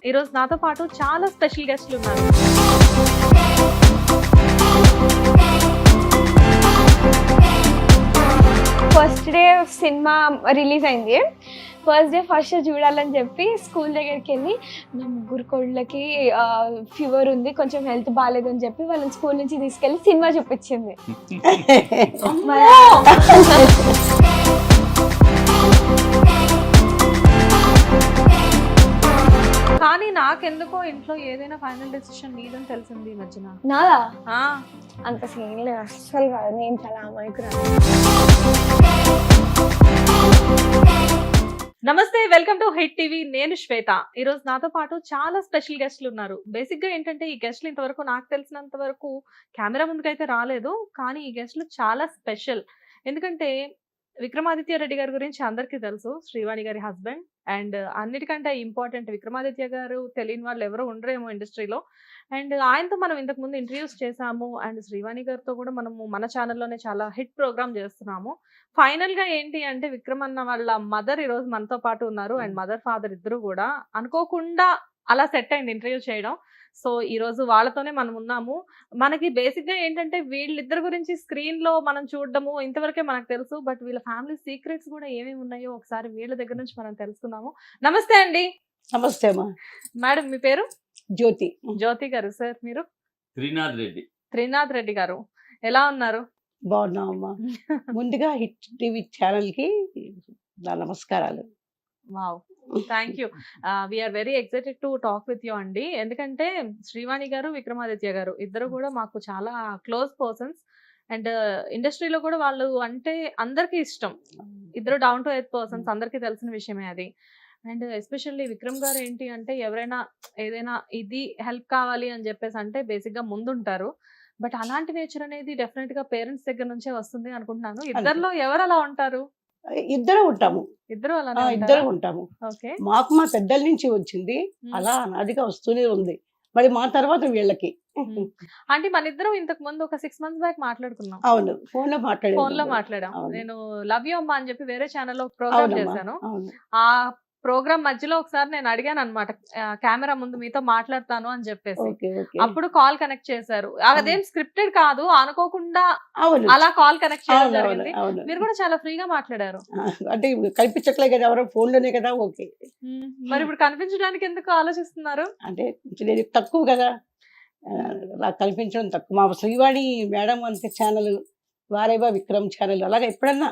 ఈరోజు నాతో పాటు చాలా స్పెషల్ గెస్ట్లు ఉన్నారు. ఫస్ట్ డే సినిమా రిలీజ్ అయింది. ఫస్ట్ డే ఫస్ట్ షో చూడాలని చెప్పి స్కూల్ దగ్గరికి వెళ్ళి నా ముగ్గురు కోళ్ళకి ఫీవర్ ఉంది, కొంచెం హెల్త్ బాగాలేదు అని చెప్పి వాళ్ళని స్కూల్ నుంచి తీసుకెళ్ళి సినిమా చూపించింది. కానీ నాకెందుకో ఇంట్లో ఏదైనా ఫైనల్ డెసిషన్ నీదని తెలిసింది ఈ మధ్యన. నాదా ఆ, అంత సీన్ లేదు అస్సలు కాదు, నేను చాలా అమాయకురాలు. నమస్తే, వెల్కమ్ టు హిట్ టీవీ. నేను శ్వేత. ఈరోజు నాతో పాటు చాలా స్పెషల్ గెస్ట్లు ఉన్నారు. బేసిక్ గా ఏంటంటే ఈ గెస్ట్లు ఇంతవరకు నాకు తెలిసినంత వరకు కెమెరా ముందుకైతే రాలేదు, కానీ ఈ గెస్ట్లు చాలా స్పెషల్. ఎందుకంటే విక్రమాదిత్య రెడ్డి గారి గురించి అందరికీ తెలుసు, శ్రీవాణి గారి హస్బెండ్. అండ్ అన్నిటికంటే ఇంపార్టెంట్, విక్రమాదిత్య గారు తెలియని వాళ్ళు ఎవరో ఉండరేమో ఇండస్ట్రీలో. అండ్ ఆయనతో మనం ఇంతకు ముందు ఇంటర్వ్యూస్ చేసాము. అండ్ శ్రీవాణి గారితో కూడా మనము మన ఛానల్లోనే చాలా హిట్ ప్రోగ్రామ్ చేస్తున్నాము. ఫైనల్ గా ఏంటి అంటే విక్రమ్ అన్న వాళ్ళ మదర్ ఈ రోజు మనతో పాటు ఉన్నారు. అండ్ మదర్ ఫాదర్ ఇద్దరు కూడా అనుకోకుండా అలా సెట్ అయింది ఇంటర్వ్యూ చేయడం. సో ఈ రోజు వాళ్ళతోనే మనం ఉన్నాము. మనకి బేసిక్ గా ఏంటంటే వీళ్ళిద్దరి గురించి స్క్రీన్ లో మనం చూడడము ఇంతవరకే మనకు తెలుసు. బట్ వీళ్ళ ఫ్యామిలీ సీక్రెట్స్ కూడా ఏమేమి ఉన్నాయో ఒకసారి వీళ్ళ దగ్గర నుంచి మనం తెలుసుకుందాము. నమస్తే అండి. నమస్తే అమ్మా. మేడం, మీ పేరు? జ్యోతి. జ్యోతి గారు. సార్ మీరు? త్రినాథ్ రెడ్డి గారు. ఎలా ఉన్నారు? బాగున్నామమ్మా. ముందుగా హిట్ టీవీ ఛానల్ కి నా నమస్కారాలు. Wow, thank you. We are very excited to talk with you అండి. ఎందుకంటే శ్రీవాణి గారు, విక్రమాదిత్య గారు ఇద్దరు కూడా మాకు చాలా క్లోజ్ పర్సన్స్. అండ్ ఇండస్ట్రీలో కూడా వాళ్ళు అంటే అందరికీ ఇష్టం. ఇద్దరు డౌన్ టు ఎర్త్ పర్సన్స్, అందరికీ తెలిసిన విషయమే అది. అండ్ ఎస్పెషల్లీ విక్రమ్ గారు ఏంటి అంటే ఎవరైనా ఏదైనా ఇది హెల్ప్ కావాలి అని చెప్పేసి అంటే బేసిక్ గా ముందుంటారు. బట్ అలాంటి నేచర్ అనేది డెఫినెట్ గా పేరెంట్స్ దగ్గర నుంచే వస్తుంది అనుకుంటున్నాను. ఇద్దరిలో ఎవరు అలా ఉంటారు? ఇద్దరు ఉంటాము. ఇద్దరు అలా ఇద్దరు ఉంటాము. ఓకే. మాకు మా పెద్దల నుంచి వచ్చింది, అలా అనాదిగా వస్తూనే ఉంది. మరి మా తర్వాత వీళ్ళకి. అంటే మన ఇద్దరం ఇంతకు ముందు ఒక 6 months బ్యాక్ మాట్లాడుకున్నాం. అవును, ఫోన్ లో మాట్లాడాం. నేను లవ్ యూ అమ్మా అని చెప్పి వేరే ఛానల్లో ప్రోగ్రామ్ చేశాను. ఆ ప్రోగ్రామ్ మధ్యలో ఒకసారి నేను అడిగాను అనమాట, కెమెరా ముందు మీతో మాట్లాడతాను అని చెప్పేసి. అప్పుడు కాల్ కనెక్ట్ చేశారు. అదేం స్క్రిప్టెడ్ కాదు, అనుకోకుండా అలా కాల్ కనెక్ట్ చేయడం జరిగింది. మీరు కూడా చాలా ఫ్రీగా మాట్లాడారు. అంటే కనిపించట్లే కదా, ఎవరో ఫోన్ లోనే కదా. ఓకే. మరి ఇప్పుడు కనిపించడానికి ఎందుకు ఆలోచిస్తున్నారు? అంటే తక్కువ కదా, నాకు కనిపించడం తక్కువ. మా శ్రీవాణి మేడం అంతే ఛానల్, వారేబా విక్రమ్ ఛానల్, అలాగే ఎప్పుడన్నా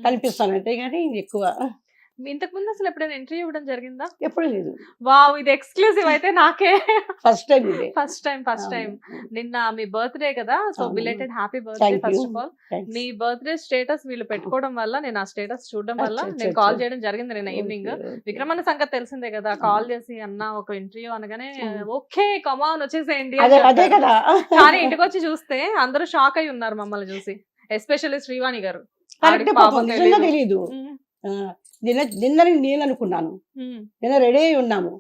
కనిపిస్తాను అంతే కానీ ఎక్కువ. ఇంతకు ముందు అసలు ఎప్పుడైనా ఇంటర్వ్యూ ఇవ్వడం జరిగిందా? ఎప్పుడు లేదు. వావ్, ఇది ఎక్స్క్లూసివ్ అయితే నాకే. First time. First time. నిన్న మీ బర్త్డే కదా, so belated happy birthday first of all. Me birthday status వీళ్ళు పెట్టుకోవడం వల్ల నేను ఆ స్టేటస్ చూడడం వల్ల నేను కాల్ చేయడం జరిగింది నిన్న ఈవినింగ్. విక్రమ్ అన్న సంగతి తెలిసిందే కదా, కాల్ చేసి అన్న ఒక ఇంటర్వ్యూ అనగానే ఓకే కమాన్ వచ్చేసేయండి. కానీ ఇంటికి వచ్చి చూస్తే అందరూ షాక్ అయి ఉన్నారు మమ్మల్ని చూసి, ఎస్పెషల్లీ శ్రీవాణి గారు. తెలీదు. నిన్నని నేను అనుకున్నాను, నిన్న రెడీ అయి ఉన్నాము.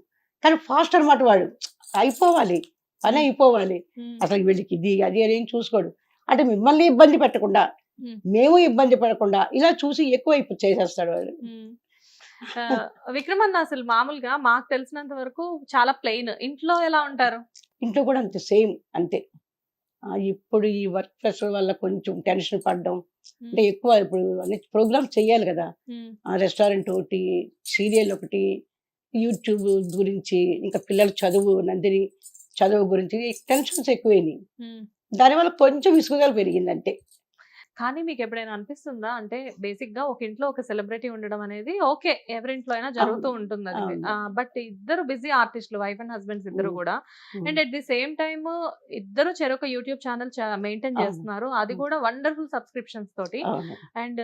కానీ ఫాస్ట్ అనమాట, వాడు అయిపోవాలి, పని అయిపోవాలి, అసలు వీళ్ళకి ఇది అది అని చూసుకోడు. అంటే మిమ్మల్ని ఇబ్బంది పెట్టకుండా, మేము ఇబ్బంది పడకుండా ఇలా చూసి ఎక్కువ చేసేస్తాడు వాడు. విక్రమ్ అన్న అసలు మామూలుగా మాకు తెలిసినంత వరకు చాలా ప్లెయిన్. ఇంట్లో ఎలా ఉంటారు? ఇంట్లో కూడా అంతే, సేమ్ అంతే. ఇప్పుడు ఈ వర్క్ ప్రెషర్ వల్ల కొంచెం టెన్షన్ పడడం, అంటే ఎక్కువ ఇప్పుడు అన్ని ప్రోగ్రామ్స్ చెయ్యాలి కదా, రెస్టారెంట్ ఒకటి, సీరియల్ ఒకటి, యూట్యూబ్ గురించి, ఇంకా పిల్లల చదువు, నందిని చదువు గురించి టెన్షన్స్ ఎక్కువైనాయి. దానివల్ల కొంచెం విసుగుదల పెరిగిందంటే. కానీ మీకు ఎప్పుడైనా అనిపిస్తుందా, అంటే బేసిక్ గా ఒక ఇంట్లో ఒక సెలబ్రిటీ ఉండడం అనేది ఓకే, ఎవరింట్లో అయినా జరుగుతూ ఉంటుంది అది. బట్ ఇద్దరు బిజీ ఆర్టిస్టులు, వైఫ్ అండ్ హస్బెండ్స్ ఇద్దరు కూడా. And at the same time ఇద్దరు చెరొక యూట్యూబ్ ఛానల్ మెయింటైన్ చేస్తున్నారు, అది కూడా వండర్ఫుల్ సబ్స్క్రిప్షన్స్ తోటి. And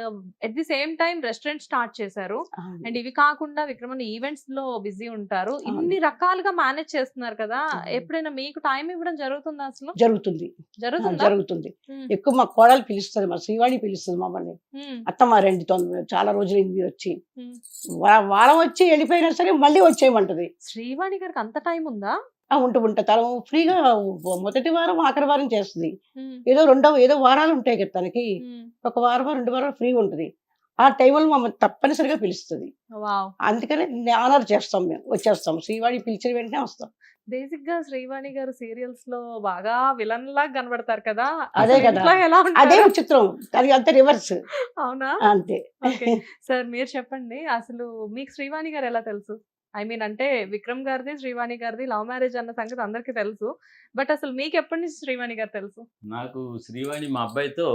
at the same time restaurant start చేశారు. అండ్ ఇవి కాకుండా విక్రమన్ ఈవెంట్స్ లో బిజీ ఉంటారు. ఇన్ని రకాలుగా మేనేజ్ చేస్తున్నారు కదా, ఎప్పుడైనా మీకు టైం ఇవ్వడం జరుగుతుందా? అసలు జరుగుతుంది. ఎక్కువ మా కోడలు పిలుస్తుంది, మా శ్రీవాణి పిలుస్తుంది మమ్మల్ని, అత్తమ్మ రండి చాలా రోజులైంది మీరు వచ్చి. వారం వచ్చి వెళ్ళిపోయినా సరే మళ్ళీ వచ్చేయమంటది. శ్రీవాణి గారికి అంత టైం ఉందా? ఉంటా తను ఫ్రీగా మొదటి వారం ఆఖరి వారం చేస్తుంది. ఏదో వారాలు ఉంటాయి కదా తనకి, ఒక వారం 2 వారాలు ఫ్రీగా ఉంటుంది. ఆ టైంలో మమ్మల్ని తప్పనిసరిగా పిలుస్తుంది. వావ్! అందుకని ఆనర్ చేస్తాం, మేము వచ్చేస్తాం, శ్రీవాణి పిలిచిన వెంటనే వస్తాం. బేసిక్ గా శ్రీవాణి గారు సీరియల్స్ లో బాగా విలన్ లాగా కనబడతారు కదా, అదే అసలు కదా. ఇంట్లో ఎలా అదే ఉంటారు? విచిత్రం, అది అంత రివర్స్ అవునా? అంతే. ఓకే. సార్ మీరు చెప్పండి, అసలు మీకు శ్రీవాణి గారు ఎలా తెలుసు? ఐ మీన్ అంటే విక్రమ్ గారిది, శ్రీవాణి గారిది లవ్ మ్యారేజ్ అన్న సంగతి అందరికీ తెలుసు. బట్ అసలు మీకు ఎప్పటి నుంచి శ్రీవాణి గారు తెలుసు? నాకు శ్రీవాణి మా అబ్బాయితో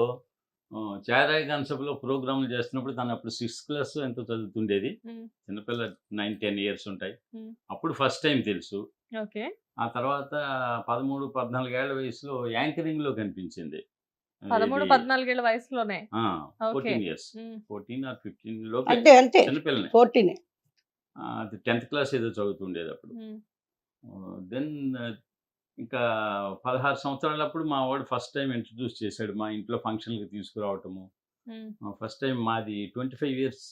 చారాయి కాన్సెప్ట్లో ప్రోగ్రాంలు చేస్తున్నప్పుడు తను అప్పుడు 6th క్లాస్ ఎంతో చదువుతుండేది. హ్మ్. చిన్నపిల్ల 9-10 ఇయర్స్ ఉంటాయి. హ్మ్. అప్పుడు ఫస్ట్ టైం తెలుసు. ఓకే. ఆ తర్వాత 13-14 ఏళ్ల వయసులో యాంకరింగ్లో కనిపించింది. 13, ఇది 14 ఏళ్ల వయసులోనే. ఓకే. 14 ఇయర్స్, హ్మ్. 14 ఆర్ 15 లోపే అంతే అంతే, చిన్నపిల్లని. 14. అది 10th క్లాస్ ఏదో చదువుతుండేది అప్పుడు. హ్మ్. దెన్ ఇంకా 16 సంవత్సరాలప్పుడు మా వాడు ఫస్ట్ టైం ఇంట్రడ్యూస్ చేశాడు. మా ఇంట్లో ఫంక్షన్‌కి తీసుకురావటము. హ్మ్. ఫస్ట్ టైం మాది 25 ఇయర్స్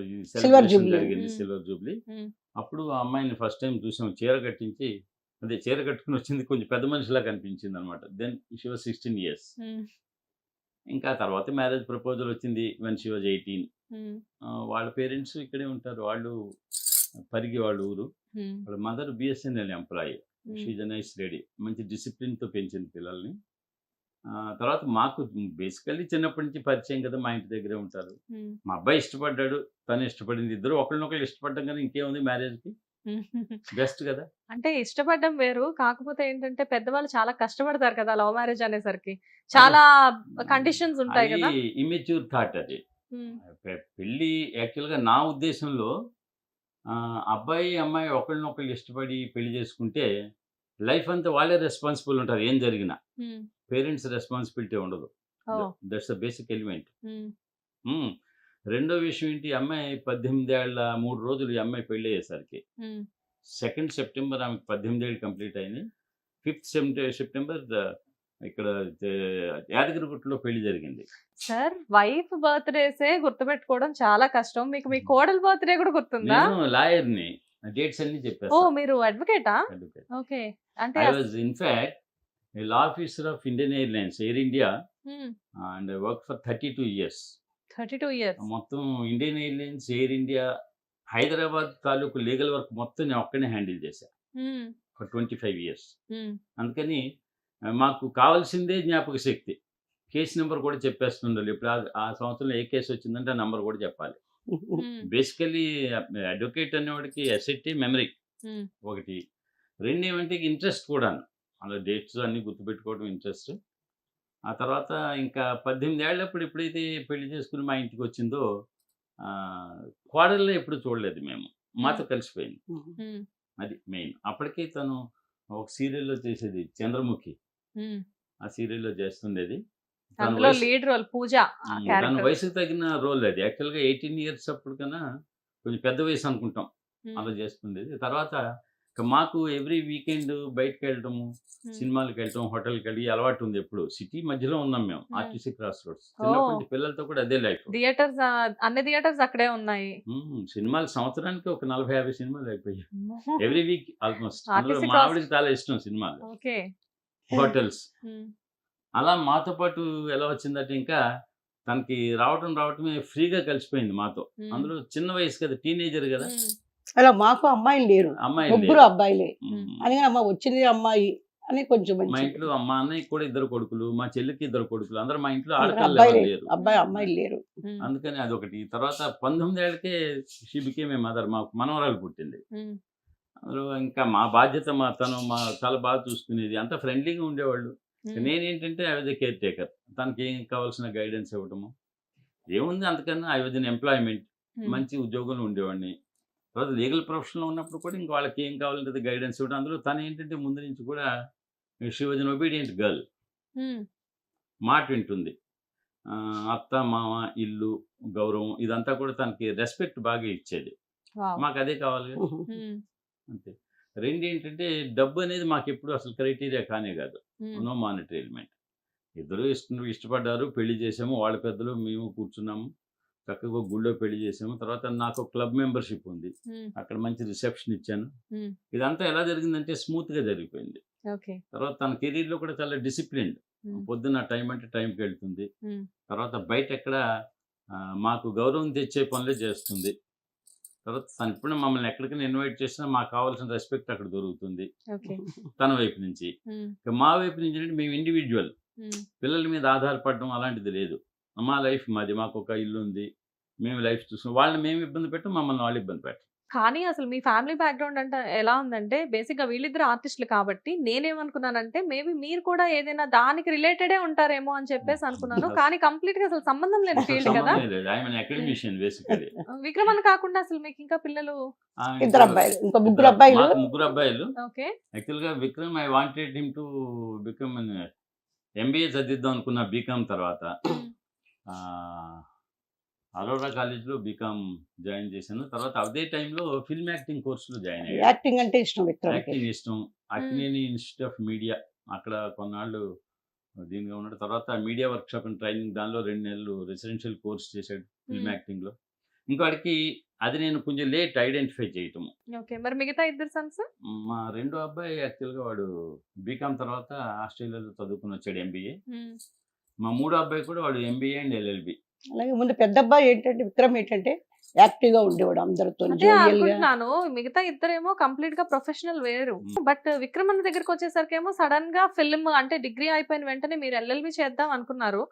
ఈ సిల్వర్ సెలబ్రేషన్ జూబ్లీ. జరిగింది. Hmm. Silver Jubilee. హ్మ్. అప్పుడు ఆ అమ్మాయిని ఫస్ట్ టైం చూసాం. చీర కట్టించి, అదే చీర కట్టుకొని వచ్చింది, కొంచెం పెద్ద మనిషిలా కనిపించిందనమాట. Then she was 16 years. Hmm. ఇంకా తర్వాత మ్యారేజ్ ప్రపోజల్ వచ్చింది వెన్ షీ వాజ్ 18. హ్మ్. వాళ్ళ పేరెంట్స్ ఇక్కడే ఉంటారు. వాళ్ళు పరిగి వాళ్ళ ఊరు. హ్మ్. వాళ్ళ మదర్ బిఎస్ఎన్ఎల్ ఎంప్లాయీ. హ్మ్. She is a nice lady. మంచి డిసిప్లిన్‌తో పెంచింది పిల్లల్ని. తర్వాత మాకు బేసికల్లీ చిన్నప్పటి నుంచి పరిచయం కదా, మా ఇంటి దగ్గరే ఉంటారు. హ్మ్. మా అబ్బాయి ఇష్టపడ్డాడు, తను ఇష్టపడింది. ఇద్దరు ఒకళ్ళనొకళ్ళు ఇష్టపడ్డం కదా, ఇంకేముంది మ్యారేజ్‌కి బెస్ట్ కదా. అంటే ఇష్టపడడం వేరు. కాకపోతే ఏంటంటే పెద్దవాళ్ళు చాలా కష్టపడతారు కదా లవ్ మ్యారేజ్ అనేసరికి. చాలా కండిషన్స్ ఉంటాయి అది కదా. ఇమ్మెచ్యూర్ థాట్ అది. హ్మ్. పెళ్లి యాక్చువల్‌గా నా ఉద్దేశంలో అబ్బాయి, అమ్మాయి ఒకళ్ళనొకళ్ళు ఇష్టపడి పెళ్లి చేసుకుంటే లైఫ్ అంతా వాళ్ళే రెస్పాన్సిబుల్ ఉంటారు ఏం జరిగినా. హ్మ్. పేరెంట్స్ రెస్పాన్సిబిలిటీ ఉండదు. Oh! That's the basic element. Hmm. రెండో విషయం ఏంటి, ఈ అమ్మాయి 18 ఏళ్ల 3 రోజులు ఈ అమ్మాయి పెళ్ళయ్యేసరికి హ్మ్. 2 సెప్టెంబర్ ఆమెకు 18 ఏళ్ళు కంప్లీట్ అయినాయి. 5th సెప్టెంబర్ ఇక్కడ యాదగిరిగుట్టలో పెళ్లి జరిగింది. సార్ వైఫ్ బర్త్‌డేసే గుర్తుపెట్టుకోవడం చాలా కష్టం. మీకు మీ కోడలు బర్త్‌డే కూడా గుర్తుందా? నేను లాయర్‌ని. డేట్స్ అన్నీ చెప్పేస్తా. ఓహ్! మీరు అడ్వకేటా? అడ్వకేట్. ఓకే. అంటే I was in fact a law officer of Indian Airlines, Air India, hmm. And I work for 32 years. 32 years. మొత్తం Indian Airlines, Air India, Hyderabad తాలూకు లీగల్ వర్క్ మొత్తం నేను ఒక్కడినే హ్యాండిల్ చేశా హ్మ్. For 25 years. హ్మ్. అందుకని మాకు కావాల్సిందే జ్ఞాపక శక్తి. కేస్ నెంబర్ కూడా చెప్పేస్తుండాలి. ఇప్పుడు ఆ సంవత్సరంలో ఏ కేసు వచ్చిందంటే ఆ నంబర్ కూడా చెప్పాలి. హ్మ్. బేసికల్లీ అడ్వకేట్ అనేవాడికి అసెట్టే మెమరీ హ్మ్. ఒకటి. రెండేమంటే ఇంట్రెస్ట్ కూడాను. అలా డేట్స్ అన్నీ గుర్తుపెట్టుకోవడం ఇంట్రెస్ట్. ఆ తర్వాత ఇంకా 18 ఏళ్ళప్పుడు ఎప్పుడైతే పెళ్లి చేసుకొని మా ఇంటికొచ్చిందో కోడల్ని ఎప్పుడు చూడలేదు మేము. మాతో కలిసిపోయింది. హ్మ్. అది మెయిన్. అప్పటికే తను ఒక సీరియల్‌లో చేసేది 'చంద్రముఖి'. హ్మ్. ఆ సీరియల్‌లో చేస్తుండేది. తన అందులో వయసు లీడ్ రోల్ పూజ ఆ తన క్యారెక్టర్. వయసుకు తగిన రోల్ అది. యాక్చువల్‌గా 18 ఇయర్స్ అప్పుడు కన్నా కొంచెం పెద్ద వయసు అనుకుంటాం. అలా చేస్తుండేది. తర్వాత ఇక మాకు ఎవ్రీ వీకెండ్ బయటికెళ్ళటము, సినిమాలకెళ్ళటం, హోటల్‌కెళ్ళి ఈ అలవాటు ఉంది ఎప్పుడు. సిటీ మధ్యలో ఉన్నాం మేము. RTC cross roads. చిన్నప్పటి నుంచి పిల్లలతో కూడా అదే లైఫ్. థియేటర్స్ అన్ని థియేటర్స్ అక్కడే ఉన్నాయి. సినిమాలు సంవత్సరానికి ఒక 40-50 సినిమాలు అయిపోయాయి. Every week almost. అందులో ఆర్టీసీ మా క్రాస్. ఆవిడకి చాలా ఇష్టం సినిమాలు. ఓకే. హోటల్స్. హ్మ్. అలా మాతో పాటు ఎలా వచ్చిందంటే ఇంకా తనకి రావటమే ఫ్రీగా కలిసిపోయింది మాతో. హ్మ్. అందులో చిన్న వయసు కదా, టీనేజర్ కదా, హ్మ్. అలా మాకు అమ్మాయిలు లేరు, అమ్మాయిలు ముగ్గురు లేరు. అబ్బాయిలే. మ్మ్. అని అమ్మ వచ్చింది అమ్మాయి అని కొంచెం మా మంచిది. ఇంట్లో మా అన్నయ్యకి కూడా 2 కొడుకులు, మా చెల్లికి 2 కొడుకులు. అందరూ మా ఇంట్లో అందరూ ఆడపిల్లలు అబ్బాయిలే, ఎవరు లేరు. అమ్మాయిలు లేరు. హ్మ్. అందుకని అదొకటి. తర్వాత 19 ఏళ్ళకే షీ బికేమ్ ఏ మదర్. మాకు మనవరాలు పుట్టింది. హ్మ్. అందులో ఇంకా మా బాధ్యత తను చాలా బాగా చూసుకునేది. అంతా ఫ్రెండ్లీగా ఉండేవాళ్ళు. హ్మ్. నేనేంటంటే I was a care taker. తనకి ఏం కావాల్సిన గైడెన్స్ ఇవ్వటము. ఏముంది అంతకన్నా, ఐ వాజ్ ఇన్ ఎంప్లాయ్‌మెంట్. హ్మ్. మంచి ఉద్యోగంలో ఉండేవాడిని. తర్వాత లీగల్ ప్రొఫెషన్‌లో ఉన్నప్పుడు కూడా ఇంక వాళ్ళకి ఏం కావాలంటే అది గైడెన్స్ ఇవ్వడం. అందులో తనేంటంటే ముందు నుంచి కూడా she was an obedient girl. హ్మ్. మాట వింటుంది. అత్త, మామ, ఇల్లు, గౌరవం ఇదంతా కూడా తనకి రెస్పెక్ట్ బాగా ఇచ్చేది. వావ్! మాకదే కావాలిగా. హ్మ్. అంతే. రెండేంటంటే డబ్బనేది మాకెప్పుడు అసలు క్రైటీరియా కానే కాదు. హ్మ్. No monetary element. ఇద్దరు ఇష్టపడ్డారు, పెళ్లి చేసాము. వాళ్ళ పెద్దలు, మేము కూర్చున్నాము. చక్కగా గుళ్ళో పెళ్లి చేసాము. తర్వాత నాకు క్లబ్ మెంబర్‌షిప్ ఉంది. హ్మ్. అక్కడ మంచి రిసెప్షన్ ఇచ్చాను. హ్మ్. ఇదంతా ఎలా జరిగిందంటే స్మూత్‌గా జరిగిపోయింది. ఓకే. తర్వాత తన కెరీర్‌లో కూడా చాలా డిసిప్లిన్డ్. హ్మ్. పొద్దున్న టైం అంటే టైంకెళ్తుంది. హ్మ్. తర్వాత బయటెక్కడ మాకు గౌరవం తెచ్చే పనులే చేస్తుంది. తర్వాత తను ఇప్పుడు మమ్మల్ని ఎక్కడికైనా ఇన్వైట్ చేసినా మాకు కావాల్సిన రెస్పెక్ట్ అక్కడ దొరుకుతుంది ఓకే. తన వైపు నుంచి. ఇక మా వైపు నుంచి అంటే మేము ఇండివిజువల్, పిల్లల మీద ఆధారపడడం అలాంటిది లేదు. మా లైఫ్ మాది, మాకు ఒక ఇల్లు ఉంది, మేము లైఫ్ చూసుకుని వాళ్ళని మేము ఇబ్బంది పెట్టం, మమ్మల్ని వాళ్ళు ఇబ్బంది పెట్టం. కానీ అసలు మీ ఫ్యామిలీ బ్యాక్గ్రౌండ్ అంటే ఎలా ఉందంటే బేసిక్గా వీళ్ళిద్దరు ఆర్టిస్టులు కాబట్టి నేనేమనుకున్నానంటే మేబీ మీరు కూడా ఏదైనా దానికి రిలేటెడే ఉంటారేమో అని చెప్పేసి అనుకున్నాను. కానీ కంప్లీట్ గా అసలు సంబంధం లేని ఫీల్డ్ కదా. సంబంధం లేదు, ఆయన అకాడమిషియన్ బేసికలీ. విక్రమన్ కాకుండా అసలు మీకు ఇంకా పిల్లలు? ఇద్దరు అబ్బాయిలు, ఇంకా ముగ్గురు అబ్బాయిలు. ముగ్గురు అబ్బాయిలు. ఓకే. యాక్చువల్ గా Vikram I wanted him to become MBA చదిద్దాం అనుకున్న బీకామ్ తర్వాత. అరోరా కాలేజ్లో బీకామ్ జాయిన్ చేశాను. తర్వాత అదే టైంలో ఫిల్మ్ యాక్టింగ్ కోర్సులో జాయిన్ అయ్యాను. యాక్టింగ్ అంటే ఇష్టం విక్రమ్. యాక్టింగ్ ఇష్టం. అక్కినేని ఇన్స్టిట్యూట్ ఆఫ్ మీడియా అక్కడ కొన్నాళ్ళు దీనిగా ఉన్నాడు. తర్వాత మీడియా వర్క్షాప్ అండ్ ట్రైనింగ్ దానిలో 2 నెలలు రెసిడెన్షియల్ కోర్స్ చేశాడు ఫిల్మ్ యాక్టింగ్లో. ఇంకోటికి అది నేను కొంచెం లేట్ ఐడెంటిఫై చేయటం. ఓకే. మరి మిగతా ఇద్దరు సన్స్? మా రెండో అబ్బాయి యాక్చువల్గా వాడు బీకామ్ తర్వాత ఆస్ట్రేలియాలో చదువుకుని వచ్చాడు ఎంబీఏ. మా మూడో అబ్బాయి కూడా వాడు ఎంబీఏ అండ్ ఎల్ఎల్బి. అలాగే ముందు పెద్ద అబ్బాయి ఏంటంటే విక్రమ్ ఏంటంటే యాక్టివ్ గా ఉండేవాడు అందరితో. అదే అనుకుంటున్నాను. మిగతా ఇద్దరేమో కంప్లీట్ గా ప్రొఫెషనల్ వేరు. బట్ విక్రమన్ దగ్గరికి వచ్చేసరికి ఏమో సడన్ గా ఫిల్మ్ అంటే డిగ్రీ అయిపోయిన వెంటనే మీరు ఎల్ఎల్బి చేద్దాం అనుకున్నారు.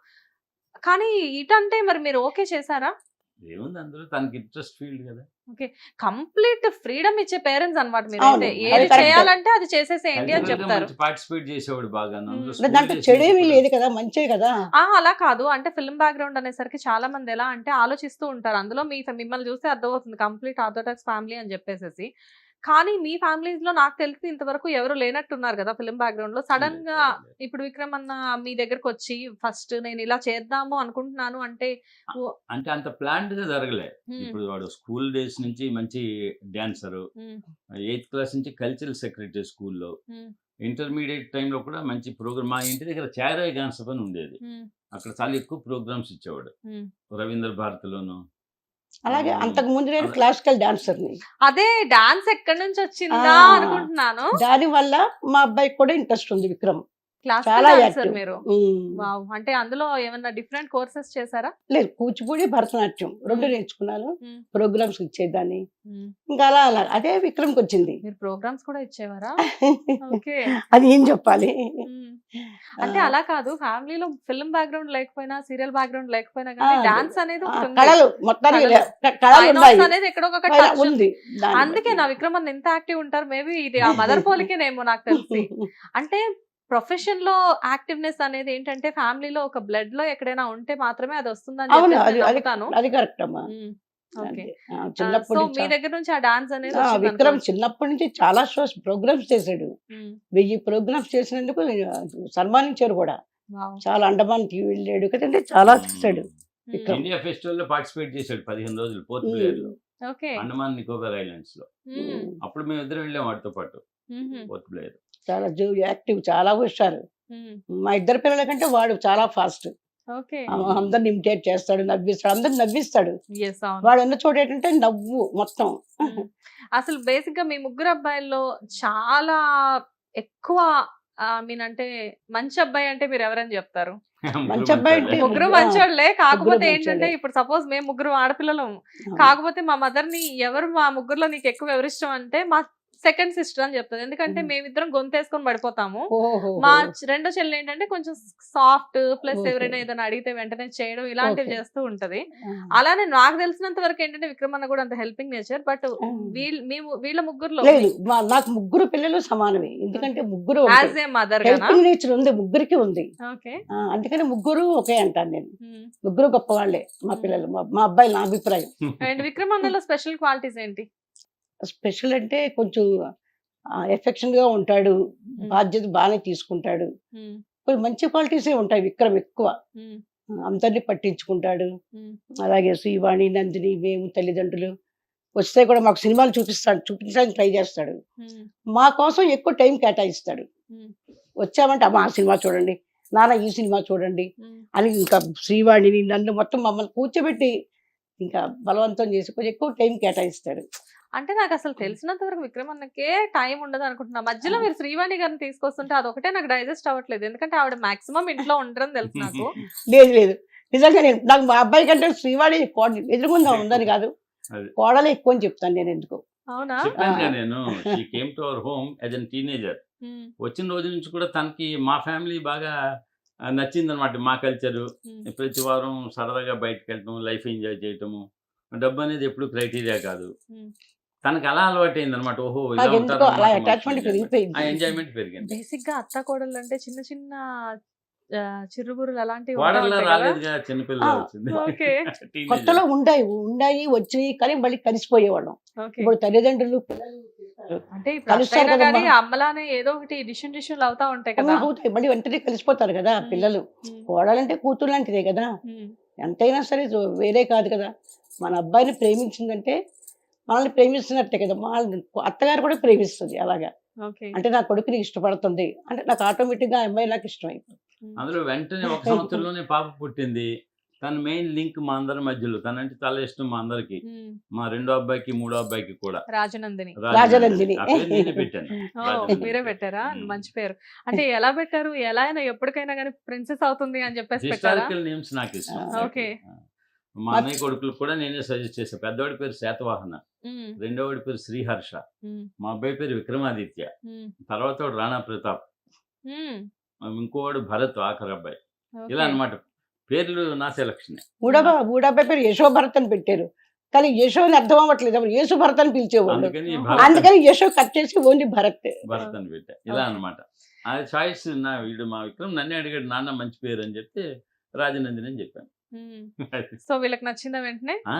కానీ ఇటంటే మరి మీరు ఓకే చేశారా? ఏముంది అందులో, తనకి ఇంట్రెస్ట్ ఫీల్డ్ కదా. ఓకే. కంప్లీట్ ఫ్రీడమ్ ఇచ్చే పేరెంట్స్ అన్నమాట మీరు. అవును, అయితే అది ఏది correct. చేయాలంటే అది చేసేసేయండి అని చెప్తారు. పార్టిసిపేట్ చేసేవాడు బాగా. దాంట్లో చెడేమీ లేదు కదా, మంచే కదా. అలా కాదు. అంటే ఫిల్మ్ బ్యాక్గ్రౌండ్ అనేసరికి చాలా మంది ఎలా అంటే ఆలోచిస్తూ ఉంటారు. అందులో మిమ్మల్ని చూస్తే అర్థమవుతుంది కంప్లీట్ ఆర్థోడాక్స్ ఫ్యామిలీ అని చెప్పేసి. కానీ మీ ఫ్యామిలీస్ లో నాకు తెలిసి ఇంతవరకు ఎవరు లేనట్టున్నారు కదా ఫిల్మ్ బ్యాక్గ్రౌండ్ లో. సడన్ గా ఇప్పుడు విక్రమ్ అన్న మీ దగ్గరకు వచ్చి ఫస్ట్ నేను ఇలా చేద్దాము అనుకుంటున్నాను అంటే అంటే అంత ప్లాన్డ్ గా జరగలే. ఇప్పుడు వాడు స్కూల్ డేస్ నుంచి మంచి డాన్సర్, 8th క్లాస్ నుంచి కల్చరల్ సెక్రటరీ స్కూల్లో, ఇంటర్మీడియట్ టైంలో కూడా మంచి ప్రోగ్రామ్. మా ఇంటి దగ్గర చారాయ్ డాన్స్ అని ఉండేది, అక్కడ చాలా ఎక్కువ ప్రోగ్రామ్స్ ఇచ్చేవాడు. రవీంద్ర భారతిలోను. అలాగే అంతకు ముందు నేను క్లాసికల్ డాన్సర్ ని. అదే డాన్స్ ఎక్కడి నుంచి వచ్చిందా అనుకుంటున్నాను. దాని వల్ల మా అబ్బాయికి కూడా ఇంట్రెస్ట్ ఉంది విక్రమ్. క్లాసికల్ డాన్సర్ మీరు. వావ్. అంటే అందులో ఏమన్నా డిఫరెంట్ కోర్సెస్ చేశారా? లేదు, కూచిపూడి భరతనాట్యం 2 నేర్చుకున్నాను. ప్రోగ్రామ్స్ ఇచ్చేదాన్ని. ఇంకా అలా అలా అదే విక్రమ్కి వచ్చింది. మీరు ప్రోగ్రామ్స్ కూడా ఇచ్చేవారా? ఓకే. అది ఏం చెప్పాలి. అంటే అలా కాదు, ఫ్యామిలీలో ఫిల్మ్ బ్యాక్గ్రౌండ్ లేకపోయినా, సీరియల్ బ్యాక్గ్రౌండ్ లేకపోయినా కానీ డాన్స్ అనేది కళలు మొత్తానికి అనేది ఎక్కడో ఒక ఉంది. అందుకే నా విక్రమ్ అన్న ఎంత యాక్టివ్ ఉంటారు. మేబీ ఇది ఆ మదర్ పోలికేనేమో నాకు తెలిసి. అంటే ప్రొఫెషన్ లో యాక్టివ్నెస్ అనేది ఏంటంటే ఫ్యామిలీలో ఒక బ్లడ్ లో ఎక్కడైనా ఉంటే మాత్రమే అది వస్తుందని చెప్తాను. అది కరెక్ట్ అమ్మా. చిన్నప్పుడు మీ దగ్గర నుంచి ఆ డాన్స్ అనేది విక్రమ్ చిన్నప్పటి నుంచి చాలా షోస్ ప్రోగ్రామ్స్ చేశాడు. 1000 ప్రోగ్రామ్స్ చేసినందుకు సన్మానించారు కూడా. చాలా అండమాన్ టీవీ వెళ్ళాడు కదంటే చాలా చేశాడు. ఇండియా ఫెస్టివల్ లో పార్టిసిపేట్ చేశాడు 15 రోజులు పోర్ట్ బ్లేర్ లో, అండమాన్ నికోబార్ ఐలాండ్స్ లో. అప్పుడు మేము ఇద్దరు వెళ్ళాం వాటితో పాటు పోర్ట్ బ్లేర్. చాలా యాక్టివ్, చాలా హుషారు. మా ఇద్దరు పిల్లల కంటే వాడు చాలా ఫాస్ట్. అందరిని ఇమిటేట్ చేస్తాడు, నవ్విస్తాడు, అందరిని నవ్విస్తాడు. వాడు ఉన్న చోట ఏంటంటే నవ్వు మొత్తం. అసలు బేసిక్ గా మీ ముగ్గురు అబ్బాయిల్లో చాలా ఎక్కువ అంటే మంచి అబ్బాయి అంటే మీరు ఎవరని చెప్తారు? మంచి అబ్బాయి అంటే ముగ్గురు మంచోళ్ళే. కాకపోతే ఏంటంటే ఇప్పుడు సపోజ్ మేము ముగ్గురు ఆడపిల్లలు, కాకపోతే మా మదర్ ని ఎవరు మా ముగ్గురులో నీకు ఎక్కువ ఎవరిష్టం అంటే మా సెకండ్ సిస్టర్ అని చెప్తుంది. ఎందుకంటే మేమిద్దరం గొంతేసుకొని పడిపోతాము. మా రెండో చెల్లి ఏంటంటే కొంచెం సాఫ్ట్, ప్లస్ ఎవరైనా ఏదైనా అడిగితే వెంటనే చేయడం ఇలాంటివి చేస్తూ ఉంటది. అలానే నాకు తెలిసినంత వరకు ఏంటంటే విక్రమ్ అన్న కూడా అంత హెల్పింగ్ నేచర్. బట్ వీళ్ళ ముగ్గురులో నాకు ముగ్గురు పిల్లలు సమానమే. ఎందుకంటే ముగ్గురు as a mother helping nature ఉంది, ముగ్గురికి ఉంది. అందుకని ముగ్గురు ఒకే అంటాను నేను. ముగ్గురు గొప్ప వాళ్ళే మా పిల్లలు, మా అబ్బాయి, నా అభిప్రాయం. అండ్ విక్రమ్ అన్నలో స్పెషల్ క్వాలిటీస్ ఏంటి? స్పెషల్ అంటే కొంచెం ఎఫెక్షన్ గా ఉంటాడు, బాధ్యత బాగానే తీసుకుంటాడు. కొన్ని మంచి క్వాలిటీసే ఉంటాయి విక్రమ్. ఎక్కువ అందరినీ పట్టించుకుంటాడు. అలాగే శ్రీవాణి, నందిని, మేము తల్లిదండ్రులు వస్తే కూడా మాకు సినిమాలు చూపించడానికి ట్రై చేస్తాడు. మా కోసం ఎక్కువ టైం కేటాయిస్తాడు. వచ్చామంటే అమ్మ ఆ సినిమా చూడండి, నాన్న ఈ సినిమా చూడండి అని ఇంకా శ్రీవాణిని నన్ను మొత్తం మమ్మల్ని కూర్చోబెట్టి ఇంకా బలవంతం చేసి కొంచెం ఎక్కువ టైం కేటాయిస్తాడు. అంటే నాకు అసలు తెలిసినంత వరకు విక్రమ్ అన్నకే టైం ఉండదు అనుకుంటున్నా. మధ్యలో మీరు శ్రీవాణి గారిని తీసుకొస్తుంటే అదొకటే నాకు డైజెస్ట్ అవ్వట్లేదు. ఎందుకంటే ఆవిడ మాక్సిమం ఇంట్లో ఉండరని తెలుసు నాకు. లేదు నిజంగా నాకు మా అబ్బాయి కంటే శ్రీవాణి ఎదురుగుందా ఉందని కాదు, అది. కోడలే ఎక్కువ అని చెప్తాను నేను. ఎందుకు అవునా చెప్పాను కదా నేను, she came to our home as an teenager. వచ్చిన రోజు నుంచి కూడా తనకి మా ఫ్యామిలీ బాగా నచ్చింది అనమాట. మా కల్చరు, ప్రతి వారం సరదాగా బయటకు వెళ్ళటం, లైఫ్ ఎంజాయ్ చేయటము, డబ్బు అనేది ఎప్పుడు క్రైటీరియా కాదు. తనకు అలా అలవాటు అయింది అనమాట. ఓహో ఇలా నాకు ఎందుకో అలా అటాచ్మెంట్ ఉంటారు, ఆ పెరిగిపోయింది. ఎంజాయ్మెంట్ పెరిగింది. బేసిక్ గా అత్త కోడళ్ళు అంటే చిన్న చిన్న చిరుబురులు అలాంటివి వాడల్లో ఉంటాయి కదా రాలేదుగా, చిన్నపిల్ల ఆ, వచ్చింది. ఓకే కొత్తలో ఉన్నాయి వచ్చినాయి కానీ మళ్ళీ కలిసిపోయేవాళ్ళం. ఓకే ఇప్పుడు తల్లిదండ్రులు పిల్లలు అంటే ఇప్పుడు కలుస్తారు అత్తైనా కదమ్మా. కానీ అమ్మలానే ఏదో ఒకటి డిషన్లు అవుతా ఉంటాయి కదా అవుతాయి, మళ్ళీ వెంటనే కలిసిపోతారు కదా పిల్లలు. కోడలంటే కూతురు లాంటిదే కదా, ఎంతైనా సరే వేరే కాదు కదా. మన అబ్బాయిని ప్రేమించిందంటే మనల్ని ప్రేమిస్తున్నట్టే కదా, మా అత్తగారు కూడా ప్రేమిస్తుంది అలాగా. ఓకే అంటే నా కొడుకుని ఇష్టపడుతుంది అంటే నాకు ఆటోమేటిక్గా ఆ అమ్మాయి నాకు ఇష్టమైపోతుంది. అందులో వెంటనే ఒక సంవత్సరంలోనే పాప పుట్టింది. తన మెయిన్ లింక్ మా అందరి మధ్యలో, తనంటే చాలా ఇష్టం మా అందరికి, మా రెండో అబ్బాయికి మూడో అబ్బాయికి కూడా. రాజనందిని రాజనందిని. ఆ పేరు నేనే పెట్టాను. ఓ, రాజనందిని మీరే పేరు. పెట్టారా మ్మ్. మంచి పేరు. అంటే ఎలా పెట్టారు, ఎలా అయినా ఎప్పటికైనా కానీ ప్రిన్సెస్ అవుతుంది అని చెప్పేసి పెట్టారా హిస్టారికల్ నేమ్స్ నాకు ఇష్టం. ఓకే. మా అన్నయ్య కొడుకులకు కూడా నేనే సజెస్ట్ చేశాను. పెద్దవాడి పేరు శాతవాహన, రెండోవాడి పేరు శ్రీహర్ష, మా అబ్బాయి పేరు విక్రమాదిత్య, తర్వాత వాడు రాణా ప్రతాప్, ఇంకోవాడు భరత్, ఆఖరి అబ్బాయి. ఇలా అన్నమాట పేర్లు నా సెలక్షన్. మూడబ్బాయి పేరు యశోభరత్ అని పెట్టారు, కానీ యశో అని అర్థం అవ్వట్లేదు, ఎవరు యేసు భరత్ అని పిలిచేవాళ్ళు. అందుకని ఓహో. భరత్ అందుకని యశో కట్ చేసి ఓన్లీ భరత్. భరత్ అని పెట్టా. ఇలా ఓకే. అన్నమాట. ఆ చాయిస్ వీడు మా విక్రమ్ నన్నే అడిగాడు, నాన్న మంచి పేరు అని చెప్తే రాజనందిని అని చెప్పాను. సో వీళ్ళకి నచ్చిందా వెంటనే ఆ,